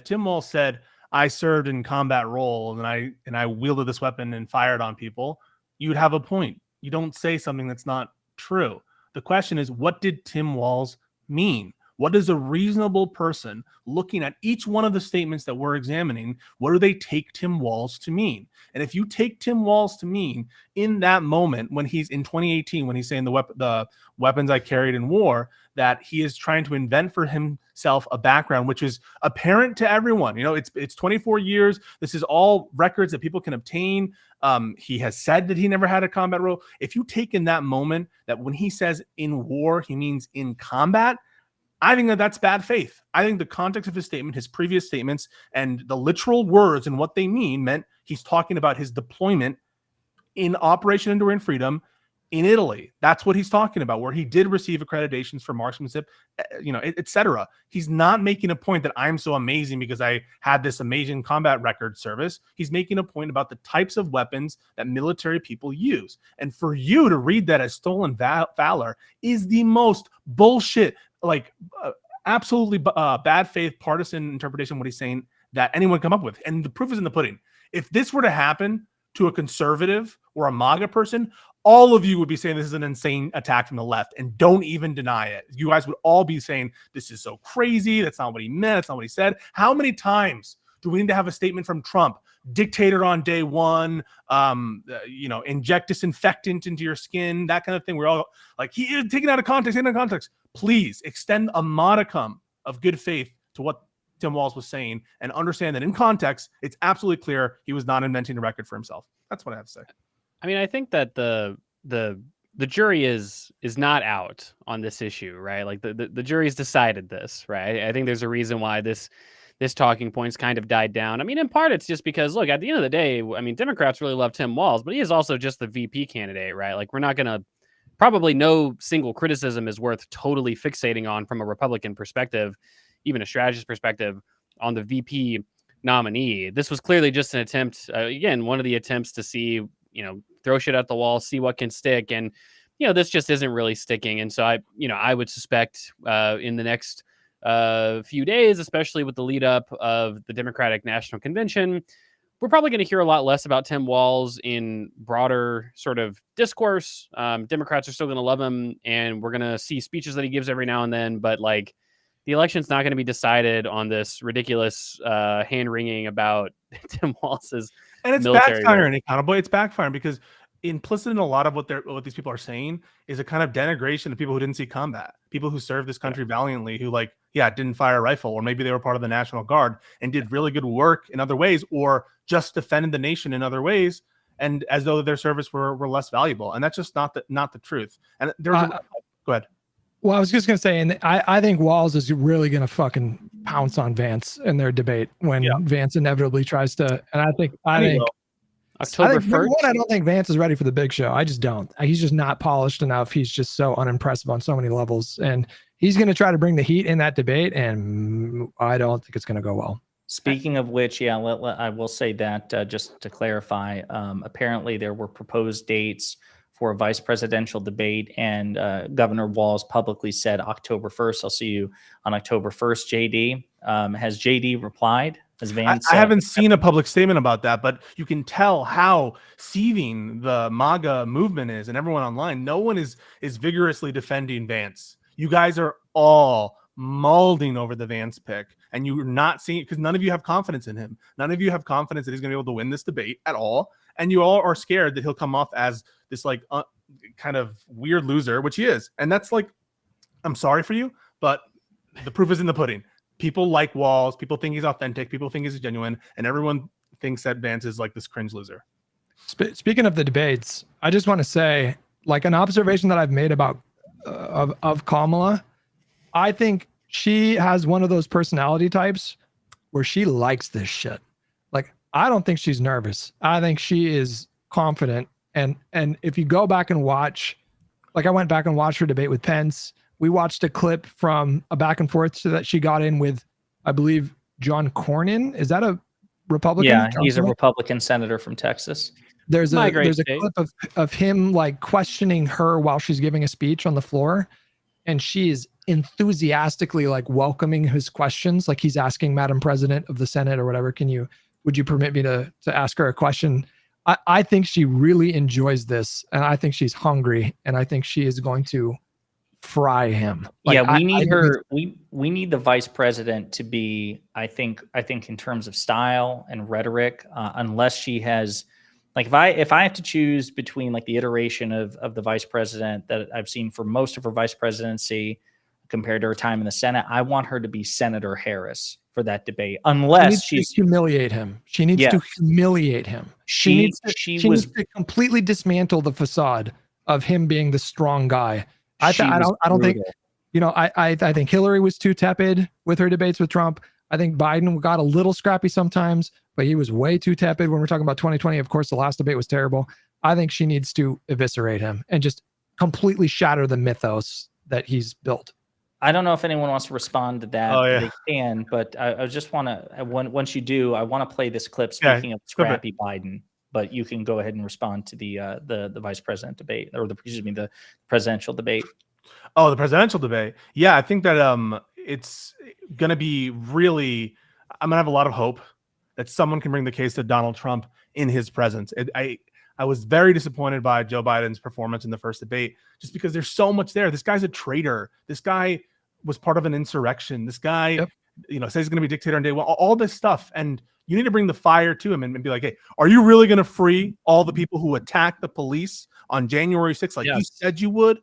Tim Walz said, I served in combat role and I wielded this weapon and fired on people, you'd have a point. You don't say something that's not true. The question is, what did Tim Walz mean? What is a reasonable person looking at each one of the statements that we're examining? What do they take Tim Walz to mean? And if you take Tim Walz to mean in that moment when he's in 2018, when he's saying the weapons I carried in war, that he is trying to invent for himself a background which is apparent to everyone. You know, it's 24 years. This is all records that people can obtain. He has said that he never had a combat role. If you take in that moment that when he says in war, he means in combat, I think that's bad faith. I think the context of his statement, his previous statements, and the literal words and what they mean meant he's talking about his deployment in Operation Enduring Freedom in Italy. That's what he's talking about, where he did receive accreditations for marksmanship, etc. He's not making a point that I'm so amazing because I had this amazing combat record service. He's making a point about the types of weapons that military people use. And for you to read that as stolen valor is the most bullshit, absolutely bad faith partisan interpretation of what he's saying that anyone come up with. And the proof is in the pudding. If this were to happen to a conservative or a MAGA person, all of you would be saying this is an insane attack from the left, and don't even deny it. You guys would all be saying this is so crazy. That's not what he meant. That's not what he said. How many times do we need to have a statement from Trump? Dictator on day one, inject disinfectant into your skin, that kind of thing. We're all like, he is taken out of context, Please extend a modicum of good faith to what Tim Walz was saying and understand that in context, it's absolutely clear he was not inventing a record for himself. That's what I have to say. I mean, I think that the jury is not out on this issue, right? Like the jury's decided this, right? I think there's a reason why this talking point's kind of died down. I mean, in part, it's just because, look, at the end of the day, I mean, Democrats really love Tim Walz, but he is also just the VP candidate, right? Like, we're not going to, probably no single criticism is worth totally fixating on from a Republican perspective, even a strategist perspective, on the VP nominee. This was clearly just an attempt, again, one of the attempts to see, throw shit at the wall, see what can stick. And, this just isn't really sticking. And so I would suspect in the next few days, especially with the lead up of the Democratic National Convention, we're probably going to hear a lot less about Tim Walz in broader sort of discourse. Democrats are still going to love him, and we're going to see speeches that he gives every now and then. But the election's not going to be decided on this ridiculous hand wringing about Tim Walz's and it's backfiring. It's backfiring because implicit in a lot of what these people are saying is a kind of denigration of people who didn't see combat, people who served this country valiantly, who didn't fire a rifle, or maybe they were part of the National Guard and did really good work in other ways, or just defended the nation in other ways, and as though their service were less valuable. And that's just not the truth. And there's go ahead. Well, I was just gonna say, and I think Walz is really gonna fucking pounce on Vance in their debate when Vance inevitably tries to. And I think October 1st. Number one, I don't think Vance is ready for the big show. I just don't. He's just not polished enough. He's just so unimpressive on so many levels, and he's gonna try to bring the heat in that debate, and I don't think it's gonna go well. Speaking of which, I will say that just to clarify, apparently there were proposed dates for a vice presidential debate, and Governor Walz publicly said October 1st. I'll see you on October 1st, JD. Has JD replied? Has Vance? I haven't seen a public statement about that, but you can tell how seething the MAGA movement is, and everyone online. No one is vigorously defending Vance. You guys are all molding over the Vance pick, and you're not seeing it because none of you have confidence in him. None of you have confidence that he's going to be able to win this debate at all, and you all are scared that he'll come off as this like kind of weird loser, which he is. And that's like, I'm sorry for you, but the proof is in the pudding. People like Walz. People think he's authentic. People think he's genuine, and everyone thinks that Vance is like this cringe loser. Speaking of the debates, I just want to say, like, an observation that I've made about of Kamala. I think she has one of those personality types where she likes this shit. Like, I don't think she's nervous. I think she is confident. And if you go back and watch, like, I went back and watched her debate with Pence. We watched a clip from a back and forth that she got in with, I believe, John Cornyn. Is that a Republican? Yeah, he's a Republican senator from Texas. There's a clip of him like questioning her while she's giving a speech on the floor, and she is enthusiastically like welcoming his questions. Like, he's asking Madam President of the Senate or whatever, would you permit me to ask her a question? I think she really enjoys this, and I think she's hungry, and I think she is going to fry him. Like, we need her. We need the vice president to be, I think in terms of style and rhetoric, unless she has, like, if I have to choose between like the iteration of the vice president that I've seen for most of her vice presidency compared to her time in the Senate, I want her to be Senator Harris for that debate, unless she's humiliate him. She needs to humiliate him. She needs to completely dismantle the facade of him being the strong guy. I don't think, I think Hillary was too tepid with her debates with Trump. I think Biden got a little scrappy sometimes, but he was way too tepid when we're talking about 2020. Of course, the last debate was terrible. I think she needs to eviscerate him and just completely shatter the mythos that he's built. I don't know if anyone wants to respond to that. They can, but I just want to, once you do, I want to play this clip speaking of scrappy Biden, but you can go ahead and respond to the vice president debate, or the presidential debate. Oh, the presidential debate. Yeah, I think that it's going to be really, I'm going to have a lot of hope that someone can bring the case to Donald Trump in his presence. I was very disappointed by Joe Biden's performance in the first debate, just because there's so much there. This guy's a traitor. This guy was part of an insurrection. This guy, says he's going to be dictator on day one, all this stuff. And you need to bring the fire to him and be like, hey, are you really going to free all the people who attacked the police on January 6th? Like you said you would?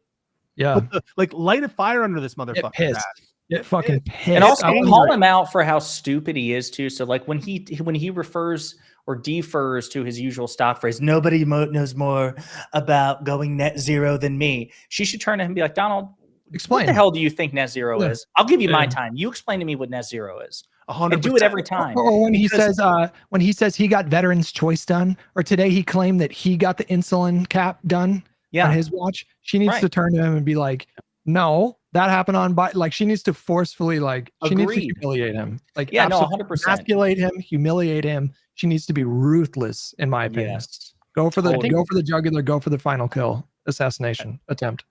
Yeah. Light a fire under this motherfucker. Get pissed. Get fucking pissed. And also call him out for how stupid he is too. So like when he refers or defers to his usual stock phrase, nobody knows more about going net zero than me. She should turn to him and be like, Donald, explain. What the hell do you think net zero is? I'll give you my time. You explain to me what net zero is. 100%. And do it every time. Or when he says he got Veterans Choice done, or today he claimed that he got the insulin cap done on his watch. She needs to turn to him and be like, no, that happened on she needs to forcefully she needs to humiliate him. 100%. Emasculate him, humiliate him. She needs to be ruthless, in my opinion. Yes. Go for the jugular, go for the final kill, assassination attempt.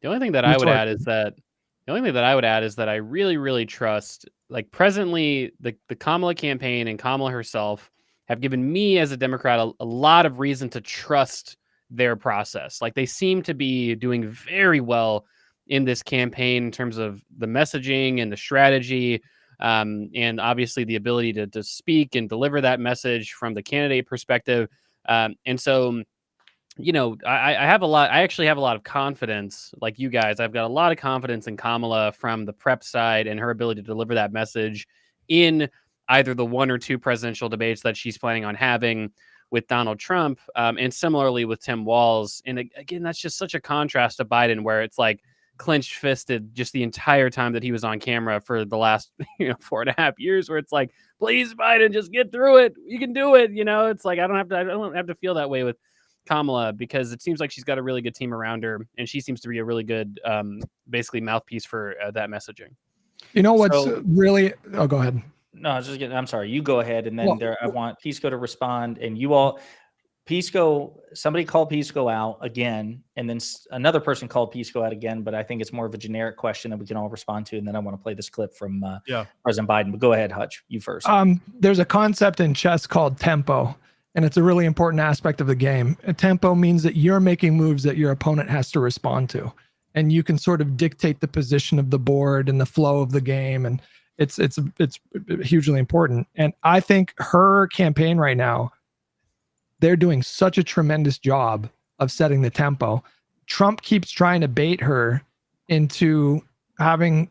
The only thing that I would add is that I really, really trust, like, presently the Kamala campaign and Kamala herself have given me as a Democrat a lot of reason to trust their process. Like, they seem to be doing very well in this campaign in terms of the messaging and the strategy, and obviously the ability to speak and deliver that message from the candidate perspective. And so, I actually have a lot of confidence, like you guys. I've got a lot of confidence in Kamala from the prep side and her ability to deliver that message in either the one or two presidential debates that she's planning on having with Donald Trump, and similarly with Tim Walz. And again, that's just such a contrast to Biden, where it's like, clenched fisted just the entire time that he was on camera for the last 4.5 years, where it's like, please Biden, just get through it, you can do it. It's like I don't have to feel that way with Kamala, because it seems like she's got a really good team around her, and she seems to be a really good basically mouthpiece for that messaging. What's really go ahead. No, I was just getting, I'm sorry, you go ahead, and then I want Pisco to respond, and you all, Pisco, somebody called Pisco out again, and then another person called Pisco out again, but I think it's more of a generic question that we can all respond to, and then I want to play this clip from President Biden. But go ahead, Hutch, you first. There's a concept in chess called tempo, and it's a really important aspect of the game. A tempo means that you're making moves that your opponent has to respond to, and you can sort of dictate the position of the board and the flow of the game, and it's hugely important. And I think her campaign right now, they're doing such a tremendous job of setting the tempo. Trump keeps trying to bait her into having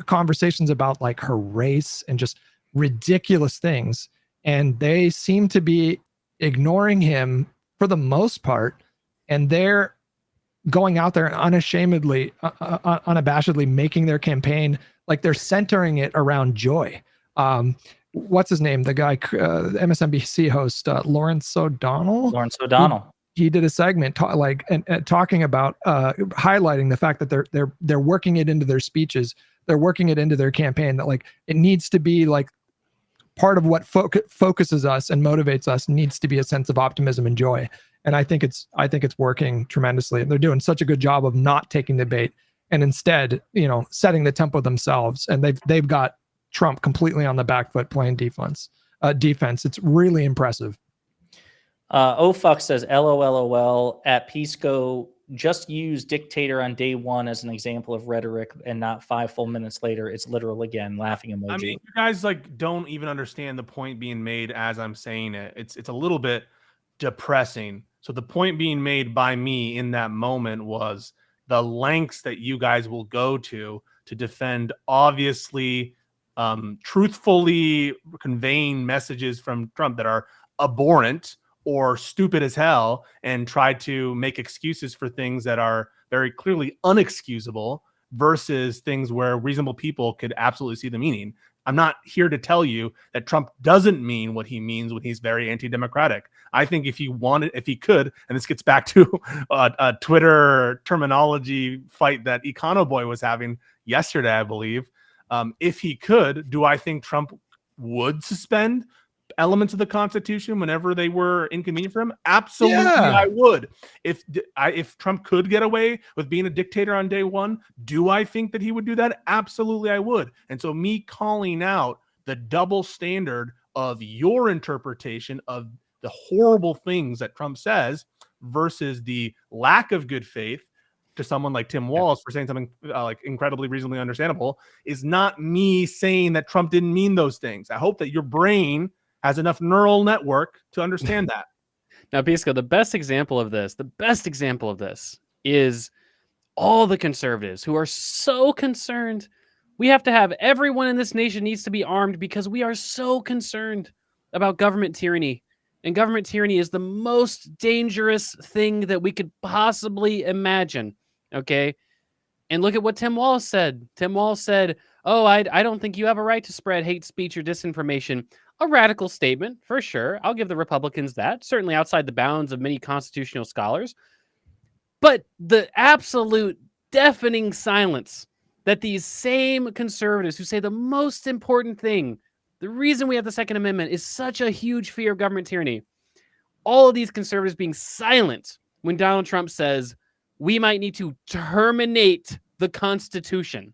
conversations about like her race and just ridiculous things. And they seem to be ignoring him for the most part. And they're going out there and unabashedly making their campaign, like they're centering it around joy. What's his name? The guy, MSNBC host, Lawrence O'Donnell. He did a segment talking about highlighting the fact that they're working it into their speeches. They're working it into their campaign, that like it needs to be like part of what focuses us and motivates us needs to be a sense of optimism and joy. And I think it's working tremendously. And they're doing such a good job of not taking the bait and instead, setting the tempo themselves. And they've got Trump completely on the back foot playing defense. It's really impressive. Fuck says, LOL at Pisco, just use dictator on day one as an example of rhetoric and not 5 full minutes later. It's literal again, laughing emoji. I mean, you guys don't even understand the point being made as I'm saying it. It's a little bit depressing. So the point being made by me in that moment was the lengths that you guys will go to defend obviously truthfully conveying messages from Trump that are abhorrent or stupid as hell, and try to make excuses for things that are very clearly unexcusable versus things where reasonable people could absolutely see the meaning. I'm not here to tell you that Trump doesn't mean what he means when he's very anti-democratic. I think if he could, and this gets back to a Twitter terminology fight that Econoboy was having yesterday, I believe. If he could, do I think Trump would suspend elements of the Constitution whenever they were inconvenient for him? Absolutely, yeah. I would. If Trump could get away with being a dictator on day one, do I think that he would do that? Absolutely, I would. And so me calling out the double standard of your interpretation of the horrible things that Trump says versus the lack of good faith to someone like Tim Walz for saying something incredibly reasonably understandable is not me saying that Trump didn't mean those things. I hope that your brain has enough neural network to understand that. Now, Pisco, the best example of this is all the conservatives who are so concerned. We have to have everyone in this nation needs to be armed because we are so concerned about government tyranny. And government tyranny is the most dangerous thing that we could possibly imagine. Okay. And look at what Tim Walz said. Tim Walz said, oh, I don't think you have a right to spread hate speech or disinformation. A radical statement, for sure. I'll give the Republicans that. Certainly outside the bounds of many constitutional scholars. But the absolute deafening silence that these same conservatives who say the most important thing, the reason we have the Second Amendment is such a huge fear of government tyranny. All of these conservatives being silent when Donald Trump says, we might need to terminate the Constitution.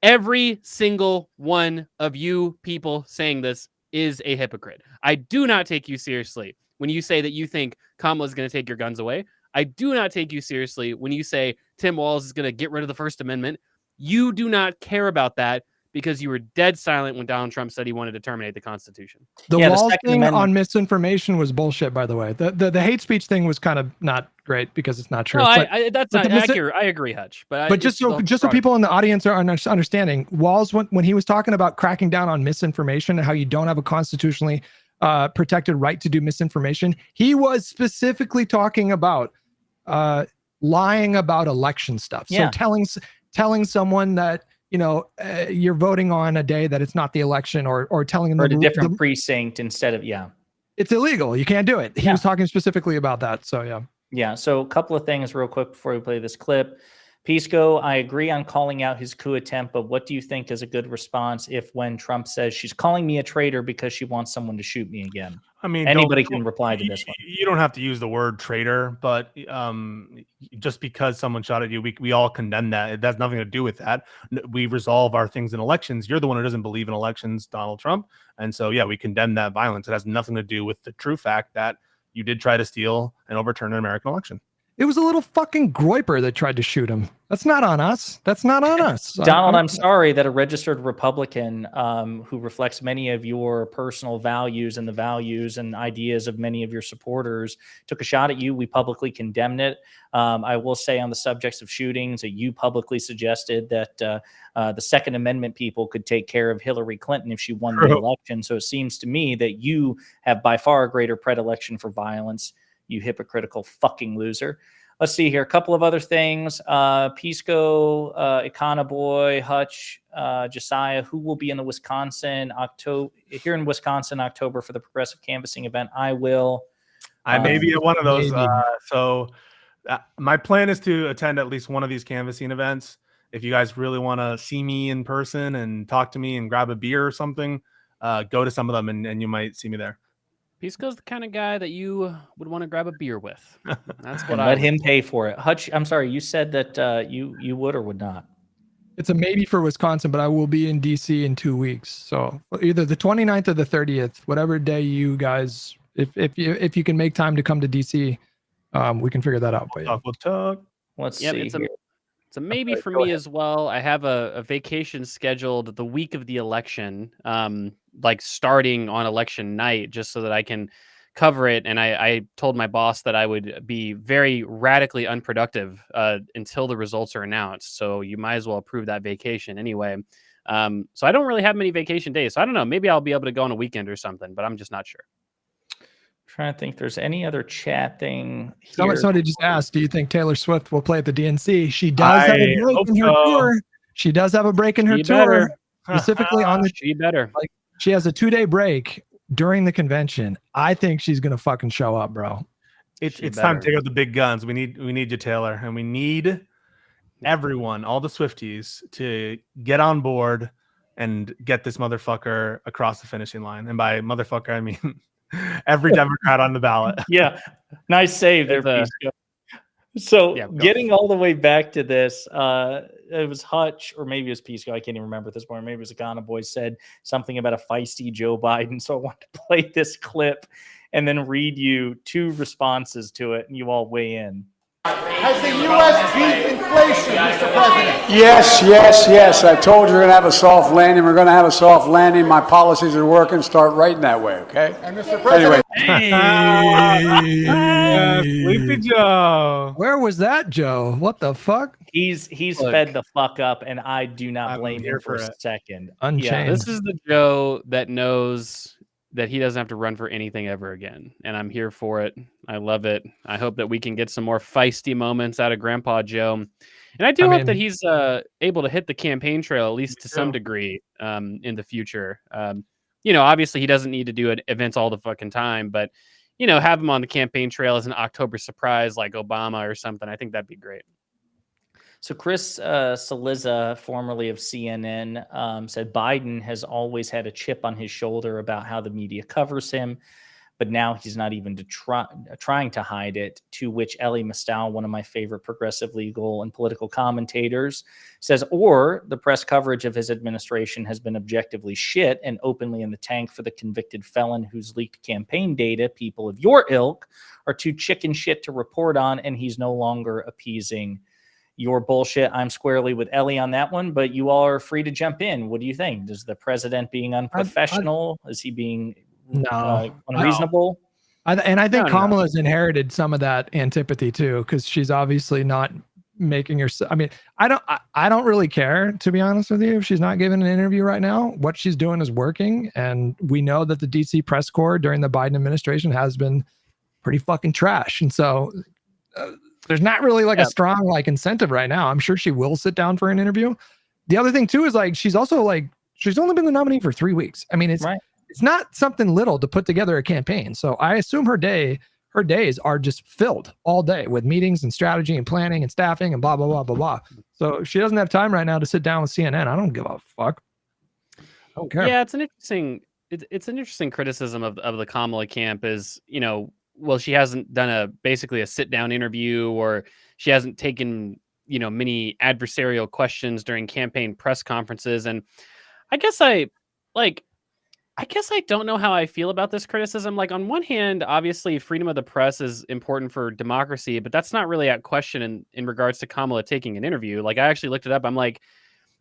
Every single one of you people saying this is a hypocrite. I do not take you seriously when you say that you think Kamala is going to take your guns away. I do not take you seriously when you say Tim Walz is going to get rid of the First Amendment. You do not care about that because you were dead silent when Donald Trump said he wanted to terminate the Constitution. The Walz thing on misinformation was bullshit, by the way. The hate speech thing was kind of not great because it's not true. No, that's not accurate. I agree, Hutch. But just so people in the audience are understanding, Walz, when he was talking about cracking down on misinformation and how you don't have a constitutionally protected right to do misinformation, he was specifically talking about lying about election stuff. Yeah. So telling someone that, you know, you're voting on a day that it's not the election, or telling them Or a different precinct instead of, it's illegal. You can't do it. He Yeah. was talking specifically about that. So yeah. Yeah. So a couple of things real quick before we play this clip. Pisco, I agree on calling out his coup attempt, but what do you think is a good response if when Trump says she's calling me a traitor because she wants someone to shoot me again? I mean, anybody can reply to this one. You don't have to use the word traitor, but just because someone shot at you, we all condemn that. It has nothing to do with that. We resolve our things in elections. You're the one who doesn't believe in elections, Donald Trump. And so, yeah, we condemn that violence. It has nothing to do with the true fact that you did try to steal and overturn an American election. It was a little fucking groiper that tried to shoot him. That's not on us. That's not on us. Donald, I'm sorry that a registered Republican who reflects many of your personal values and the values and ideas of many of your supporters took a shot at you. We publicly condemned it. I will say on the subjects of shootings that you publicly suggested that the Second Amendment people could take care of Hillary Clinton if she won the election. So it seems to me that you have by far a greater predilection for violence, you hypocritical fucking loser. Let's see here. A couple of other things. Pisco, Ikana Boy, Hutch, Josiah, who will be in the Wisconsin October for the Progressive Canvassing event? I will. I may be at one of those. My plan is to attend at least one of these canvassing events. If you guys really want to see me in person and talk to me and grab a beer or something, go to some of them and you might see me there. Pisco's the kind of guy that you would want to grab a beer with. That's what let him pay for it. Hutch, I'm sorry, you said that you would or would not. It's a maybe for Wisconsin, but I will be in DC in 2 weeks. So either the 29th or the 30th, whatever day you guys, if you can make time to come to DC, we can figure that out. But we'll talk. Let's see here. It's a maybe for me as well. I have a vacation scheduled the week of the election, like starting on election night, just so that I can cover it. And I told my boss that I would be very radically unproductive until the results are announced. So you might as well approve that vacation anyway. So I don't really have many vacation days. So I don't know. Maybe I'll be able to go on a weekend or something, but I'm just not sure. Trying to think if there's any other chat thing here. Somebody just asked, do you think Taylor Swift will play at the DNC? She does have a break in her tour. She does have a break in her tour. Specifically on the like she has a 2-day break during the convention. I think she's gonna fucking show up, bro. It's time to take out the big guns. We need you, Taylor, and we need everyone, all the Swifties, to get on board and get this motherfucker across the finishing line. And by motherfucker, I mean every Democrat on the ballot. Yeah, nice save there, Pisco. So getting all the way back to this, it was Hutch, or maybe it was Pisco, I can't even remember at this point. Maybe it was Agana Boy said something about a feisty Joe Biden. So I wanted to play this clip and then read you 2 responses to it, and you all weigh in. Has the U.S. beat inflation, Mr. President? Yes. I told you we're going to have a soft landing. We're going to have a soft landing. My policies are working. Start writing that way, okay? And Mr. President, Sleepy Joe. Where was that, Joe? What the fuck? He's fed the fuck up, and I do not blame him for a second. Unchained. Yeah, this is the Joe that knows that he doesn't have to run for anything ever again. And I'm here for it. I love it. I hope that we can get some more feisty moments out of Grandpa Joe. And I do hope that he's able to hit the campaign trail, at least to some degree, in the future. Obviously he doesn't need to do events all the fucking time, but, have him on the campaign trail as an October surprise like Obama or something. I think that'd be great. So Chris Cillizza, formerly of CNN, said Biden has always had a chip on his shoulder about how the media covers him, but now he's not even trying to hide it, to which Elie Mystal, one of my favorite progressive legal and political commentators, says, or the press coverage of his administration has been objectively shit and openly in the tank for the convicted felon who's leaked campaign data. People of your ilk are too chicken shit to report on, and he's no longer appeasing your bullshit. I'm squarely with Ellie on that one, but you all are free to jump in. What do you think? Is the president being unprofessional? Is he being unreasonable? I think Kamala's inherited some of that antipathy too, because she's obviously not making herself. I mean, I don't really care, to be honest with you, if she's not giving an interview right now. What she's doing is working, and we know that the DC press corps during the Biden administration has been pretty fucking trash, and so. There's not really like a strong like incentive right now. I'm sure she will sit down for an interview. The other thing too is like she's also like she's only been the nominee for 3 weeks. I mean, it's not something little to put together a campaign. So I assume her days are just filled all day with meetings and strategy and planning and staffing and blah blah blah blah blah. So she doesn't have time right now to sit down with CNN. I don't give a fuck. I don't care. Yeah, it's an interesting criticism of the Kamala camp is, well, she hasn't done basically a sit down interview, or she hasn't taken, many adversarial questions during campaign press conferences. And I guess I don't know how I feel about this criticism. Like, on one hand, obviously freedom of the press is important for democracy, but that's not really at question in regards to Kamala taking an interview. Like, I actually looked it up. I'm like,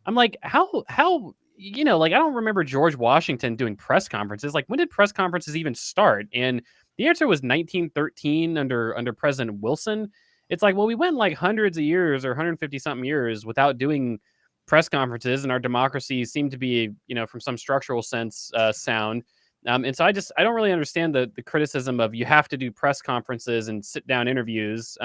how, like, I don't remember George Washington doing press conferences. Like, when did press conferences even start? And the answer was 1913 under President Wilson. It's like, well, we went like hundreds of years or 150 something years without doing press conferences, and our democracy seemed to be, from some structural sense, sound. And so I don't really understand the criticism of you have to do press conferences and sit down interviews.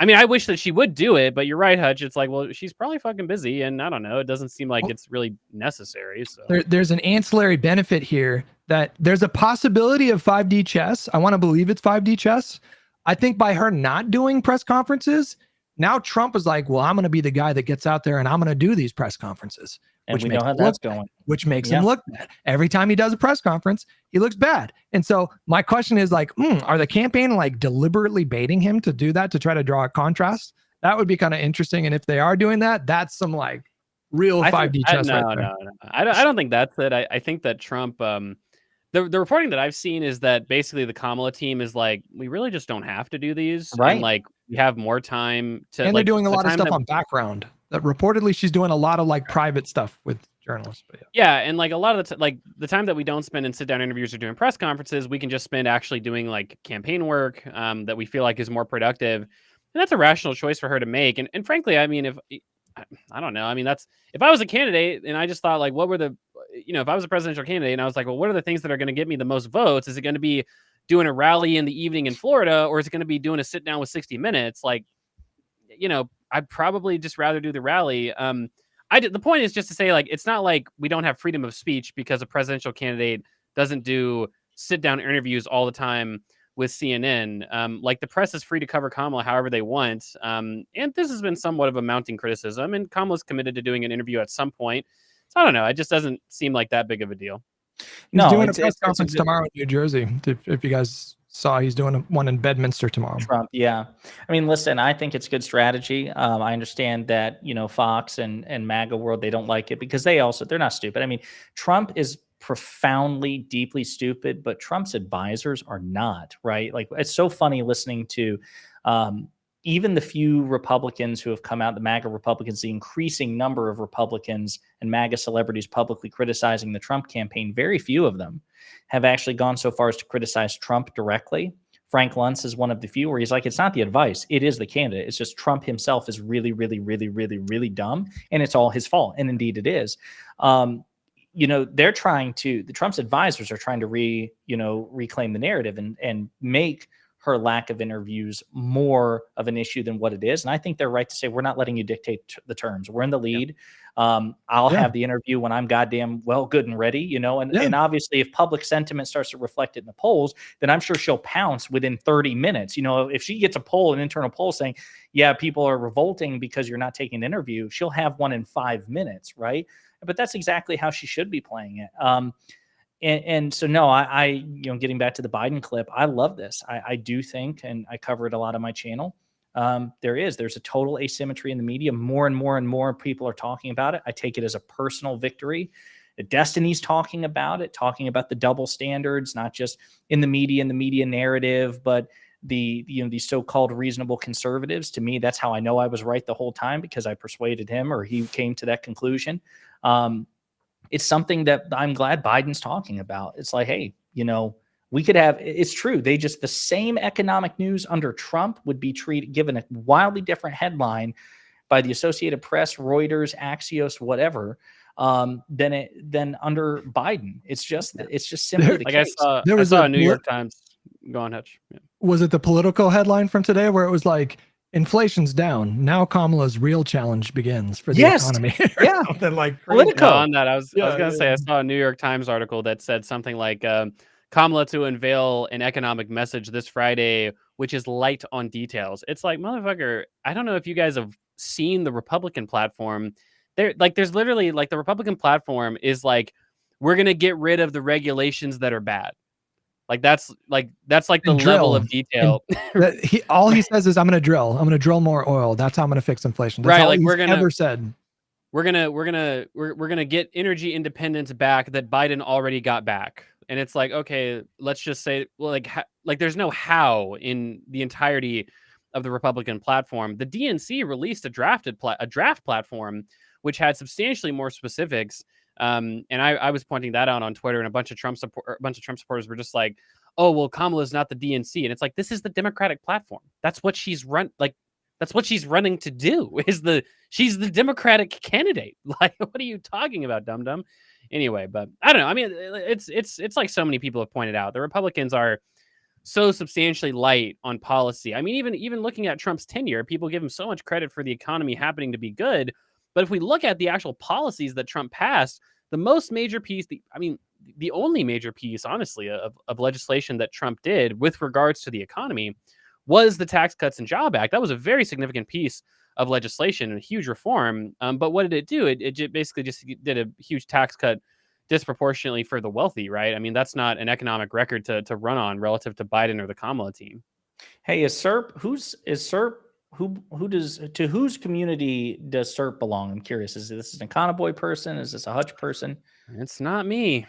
I mean, I wish that she would do it, but you're right, Hutch. It's like, well, she's probably fucking busy, and I don't know. It doesn't seem like it's really necessary. So there's an ancillary benefit here that there's a possibility of 5D chess. I want to believe it's 5D chess. I think by her not doing press conferences, now Trump is like, well, I'm going to be the guy that gets out there and I'm going to do these press conferences. And we know how that's going. Which makes him look bad. Every time he does a press conference, he looks bad. And so my question is like, are the campaign like deliberately baiting him to do that, to try to draw a contrast? That would be kind of interesting. And if they are doing that, that's some like real 5D chess. No. I don't think that's it. I think that Trump, the reporting that I've seen is that basically the Kamala team is like, we really just don't have to do these. Right. And like, we have more time to. And like, they're doing a lot of stuff on background. That reportedly she's doing a lot of like private stuff with journalists. But and like a lot of the time that we don't spend in sit down interviews or doing press conferences, we can just spend actually doing like campaign work that we feel like is more productive. And that's a rational choice for her to make. And frankly, I mean, I don't know. I mean, if I was a candidate and I just thought like, what were the, if I was a presidential candidate and I was like, well, what are the things that are going to get me the most votes? Is it going to be doing a rally in the evening in Florida, or is it going to be doing a sit down with 60 Minutes? Like, I'd probably just rather do the rally. The point is just to say, like, it's not like we don't have freedom of speech because a presidential candidate doesn't do sit down interviews all the time with CNN. Like, the press is free to cover Kamala however they want. And this has been somewhat of a mounting criticism, and Kamala's committed to doing an interview at some point. So I don't know. It just doesn't seem like that big of a deal. He's doing a press conference tomorrow in New Jersey. If you guys saw, he's doing one in Bedminster tomorrow. Trump, yeah. I mean, listen, I think it's good strategy. I understand that, Fox and MAGA world, they don't like it because they're not stupid. I mean, Trump is profoundly, deeply stupid, but Trump's advisors are not, right? Like, it's so funny listening to even the few Republicans who have come out, the MAGA Republicans, the increasing number of Republicans and MAGA celebrities publicly criticizing the Trump campaign. Very few of them have actually gone so far as to criticize Trump directly. Frank Luntz is one of the few where he's like, it's not the advice, it is the candidate. It's just Trump himself is really, really, really, really, really dumb, and it's all his fault. And indeed it is. They're trying to, the Trump's advisors are trying to reclaim the narrative and make her lack of interviews more of an issue than what it is. And I think they're right to say, we're not letting you dictate the terms. We're in the lead. I'll have the interview when I'm goddamn well, good and ready, and obviously if public sentiment starts to reflect it in the polls, then I'm sure she'll pounce within 30 minutes. If she gets an internal poll saying, yeah, people are revolting because you're not taking an interview, she'll have one in 5 minutes. Right. But that's exactly how she should be playing it. And so, no, I getting back to the Biden clip, I love this. I do think, and I cover it a lot on my channel, there's a total asymmetry in the media. More and more and more people are talking about it. I take it as a personal victory. Destiny's talking about it, talking about the double standards, not just in the media narrative, but these so-called reasonable conservatives. To me, that's how I know I was right the whole time, because I persuaded him, or he came to that conclusion. It's something that I'm glad Biden's talking about. It's like, hey, we could have, it's true. The same economic news under Trump would be given a wildly different headline by the Associated Press, Reuters, Axios, whatever, than under Biden. It's just simply the case. I saw a New York Times. Go on, Hutch. Yeah. Was it the Politico headline from today where it was like, inflation's down. Now Kamala's real challenge begins for the Yes. economy. Yeah. Something like crazy. Politico. No, on that, I was Yeah, gonna yeah. say I saw a New York Times article that said something like Kamala to unveil an economic message this Friday, which is light on details. It's like, motherfucker, I don't know if you guys have seen the Republican platform. There's literally like the Republican platform is like, we're gonna get rid of the regulations that are bad. That's like the And level drill. of detail. All he says is, I'm going to drill more oil. That's how I'm going to fix inflation. That's Right, all like, he's we're gonna- ever said. we're gonna get energy independence back that Biden already got back. And it's like, okay, let's just say, well, like there's no how in the entirety of the Republican platform. The DNC released a draft platform which had substantially more specifics. And I was pointing that out on Twitter, and a bunch of Trump supporters were just like, "Oh, well, Kamala's not the DNC," and it's like, this is the Democratic platform. That's what she's that's what she's running to do. She's the Democratic candidate. Like, what are you talking about, dum dum? Anyway, but I don't know. I mean, it's like so many people have pointed out, the Republicans are so substantially light on policy. I mean, even looking at Trump's tenure, people give him so much credit for the economy happening to be good. But if we look at the actual policies that Trump passed, the only major piece, honestly, of legislation that Trump did with regards to the economy was the Tax Cuts and Job Act. That was a very significant piece of legislation and a huge reform. But what did it do? It basically just did a huge tax cut disproportionately for the wealthy, right? I mean, that's not an economic record to run on relative to Biden or the Kamala team. Hey, is SERP? To whose community does SERP belong? I'm curious. Is this an Econoboy person? Is this a Hutch person? It's not me.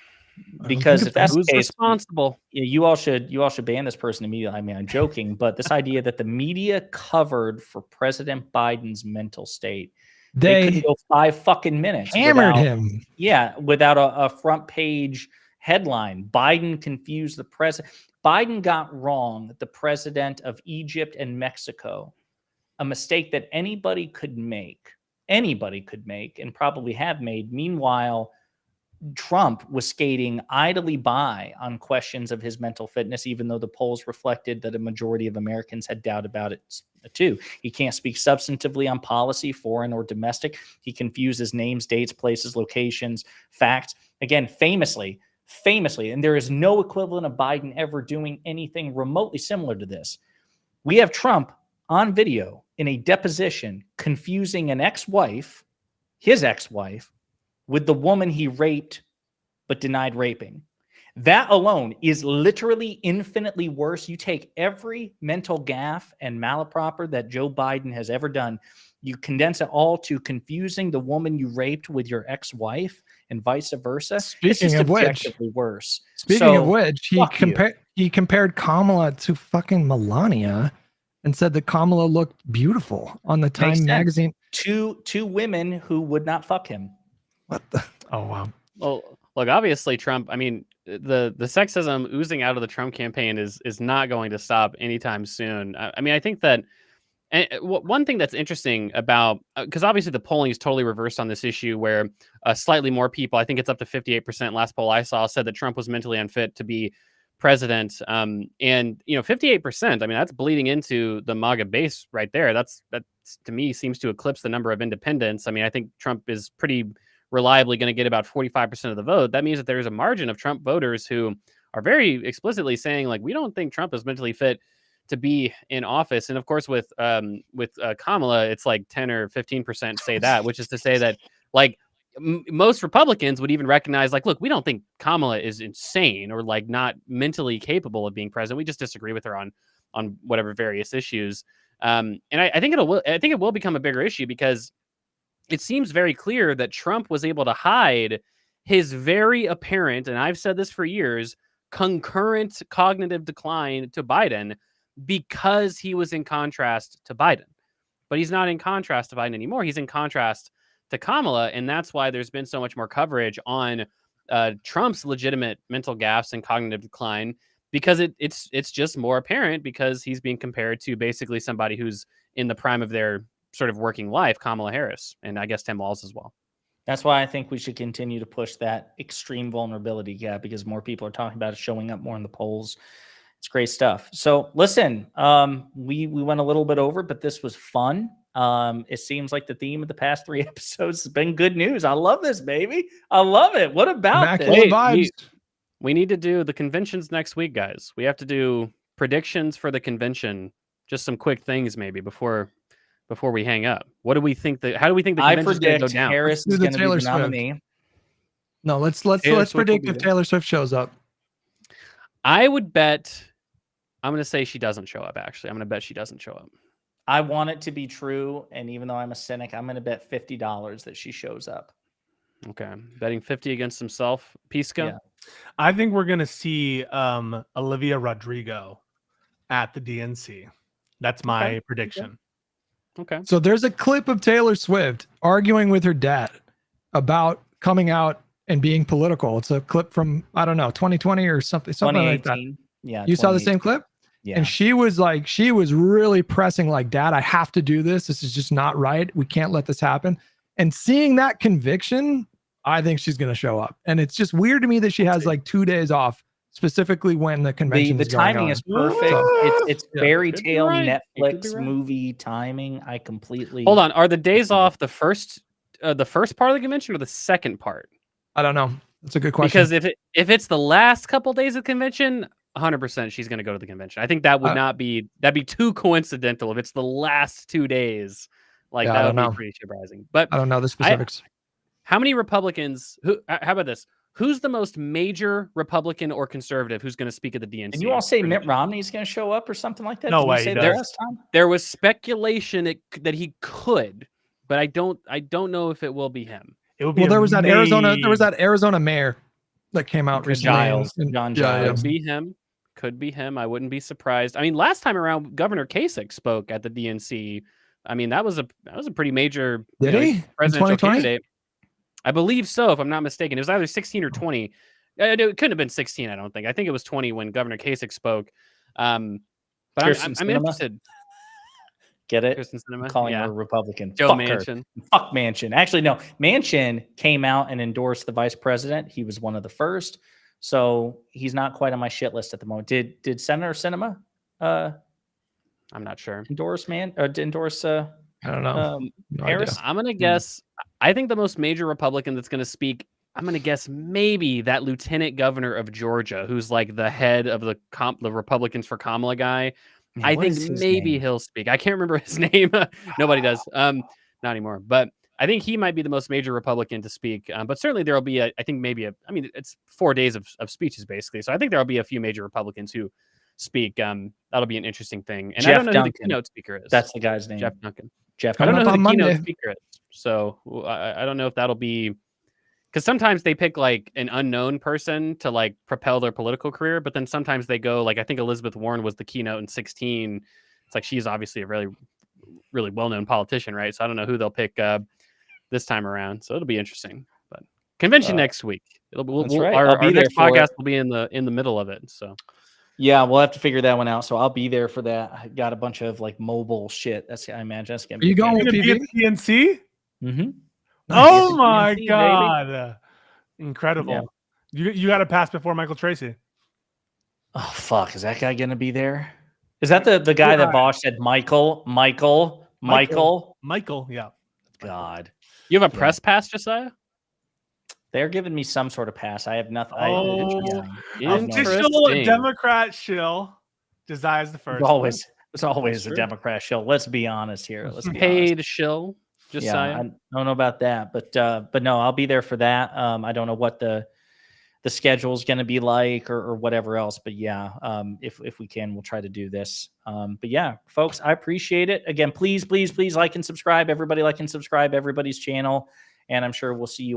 Because if that's the Who's case, responsible? you all should ban this person immediately. I mean, I'm joking, but this idea that the media covered for President Biden's mental state, they couldn't go 5 fucking minutes. Hammered him. Yeah, without a front page headline. Biden confused the president. Biden got wrong the president of Egypt and Mexico, a mistake that anybody could make, and probably have made. Meanwhile, Trump was skating idly by on questions of his mental fitness, even though the polls reflected that a majority of Americans had doubt about it too. He can't speak substantively on policy, foreign or domestic. He confuses names, dates, places, locations, facts. Again, famously, and there is no equivalent of Biden ever doing anything remotely similar to this. We have Trump on video in a deposition confusing an ex-wife, his ex-wife, with the woman he raped but denied raping. That alone is literally infinitely worse. You take every mental gaffe and malaproper that Joe Biden has ever done, you condense it all to confusing the woman you raped with your ex-wife and vice versa. Speaking of which, worse. He compared Kamala to fucking Melania and said that Kamala looked beautiful on the Time magazine. Two women who would not fuck him. What the? Oh, wow. Well, look, obviously Trump, I mean, the sexism oozing out of the Trump campaign is not going to stop anytime soon. I mean, I think that, and one thing that's interesting about, because obviously the polling is totally reversed on this issue, where slightly more people, I think it's up to 58%, last poll I saw, said that Trump was mentally unfit to be president. And 58%, I mean, that's bleeding into the MAGA base right there. That to me seems to eclipse the number of independents. I mean, I think Trump is pretty reliably going to get about 45% of the vote. That means that there's a margin of Trump voters who are very explicitly saying, like, we don't think Trump is mentally fit to be in office. And of course, with Kamala, it's like 10 or 15% say that, which is to say that, like, most Republicans would even recognize, like, look, we don't think Kamala is insane or like not mentally capable of being president. We just disagree with her on whatever various issues. And I think it will become a bigger issue, because it seems very clear that Trump was able to hide his very apparent, and I've said this for years, concurrent cognitive decline to Biden, because he was in contrast to Biden. But he's not in contrast to Biden anymore. He's in contrast to Kamala, and that's why there's been so much more coverage on Trump's legitimate mental gaffes and cognitive decline, because it's just more apparent, because he's being compared to basically somebody who's in the prime of their sort of working life, Kamala Harris, and I guess Tim Walz as well. That's why I think we should continue to push that extreme vulnerability gap, because more people are talking about it, showing up more in the polls. It's great stuff. So listen, we went a little bit over, but this was fun. It seems like the theme of the past 3 episodes has been good news. I love this, baby. I love it. What about Immaculate this? vibes. We need to do the conventions next week, guys. We have to do predictions for the convention. Just some quick things, maybe before we hang up. What do we think? How do we think the I convention's going to go predict down? Harris Let's is do the going to be Taylor the Swift. nominee. No, let's Taylor Swift will predict be if there. Taylor Swift shows up. I would bet. I'm going to say she doesn't show up. Actually, I'm going to bet she doesn't show up. I want it to be true, and even though I'm a cynic, I'm going to bet $50 that she shows up. Okay, betting 50 against himself. Pisca. Yeah. I think we're going to see Olivia Rodrigo at the DNC. That's my prediction. Okay. So there's a clip of Taylor Swift arguing with her dad about coming out and being political. It's a clip from, I don't know, 2020 or something like that. 2018. Yeah. You saw the same clip? Yeah. And she was really pressing like, Dad, I have to do this. This is just not right. We can't let this happen. And seeing that conviction, I think she's going to show up. And it's just weird to me that she has like 2 days off, specifically when the convention the is going timing on. is perfect. It's Yeah. fairy Could be tale right. It could be Netflix right. movie timing. I completely Hold on. Are the days off the first part of the convention or the second part? I don't know. That's a good question. Because if it's the last couple days of convention, 100% she's going to go to the convention. I think that would that'd be too coincidental if it's the last 2 days. Like Yeah, I that would don't be know. pretty surprising. But I don't know the specifics. how many Republicans? How about this? Who's the most major Republican or conservative who's going to speak at the DNC? And you all say Mitt Romney's going to show up or something like that? No Did you way, say he that does. last time? There was speculation that he could, but I don't know if it will be him. It would be Well, there was that Arizona mayor that came out recently. Giles, John Giles. Could be him. I wouldn't be surprised. I mean, last time around, Governor Kasich spoke at the DNC. I mean, that was a pretty major Did he? presidential 2020? candidate. I believe so, if I'm not mistaken. It was either 16 or 20. It couldn't have been 16. I don't think. I think it was 20 when Governor Kasich spoke. But I'm interested. Get it? Kirsten Sinema? I'm calling Yeah. her a Republican. Joe Fuck her. Manchin. Fuck Manchin. Actually, no. Manchin came out and endorsed the vice president. He was one of the first. So he's not quite on my shit list at the moment. Did Senator Sinema I'm not sure. endorse I don't know. No Harris? idea. I'm gonna guess. I think the most major Republican that's gonna speak. I'm gonna guess maybe that lieutenant governor of Georgia, who's like the head of the Republicans for Kamala guy. Man, I what think is his maybe name? he'll speak. I can't remember his name. Nobody does. Not anymore. But I think he might be the most major Republican to speak. But certainly there will be I think maybe I mean, it's 4 days of speeches basically. So I think there will be a few major Republicans who speak. That'll be an interesting thing. And I Jeff don't know Duncan. who the keynote speaker is. That's the guy's name. Jeff Duncan. Jeff I don't know Coming who up the on keynote Monday. speaker is. So I don't know if that'll be, because sometimes they pick like an unknown person to like propel their political career, but then sometimes they go like, I think Elizabeth Warren was the keynote in 2016. It's like she's obviously a really, really well-known politician, right? So I don't know who they'll pick this time around. So it'll be interesting. But convention next week. That's right. Our I'll be there next for podcast it. will be in the middle of it. So Yeah, we'll have to figure that one out. So I'll be there for that. I got a bunch of like mobile shit. I imagine that's gonna Are you going You're with gonna be at PV? the DNC? Mm-hmm. Oh my DNC, god! Incredible. Yeah. You got to pass before Michael Tracy. Oh fuck! Is that guy gonna be there? Is that the guy that Vosh said Michael? Yeah. God, you have a press pass, Josiah? they're giving me some sort of pass. I have nothing. Official Democrat shill. Josiah's the first. It's always a Democrat show. Let's be honest here. Let's be Paid honest. shill. Josiah. Yeah, I don't know about that, but no, I'll be there for that. I don't know what the schedule is going to be like or whatever else, but yeah, if we can, we'll try to do this. But yeah, folks, I appreciate it. Again, please like and subscribe. Everybody like and subscribe everybody's channel, and I'm sure we'll see you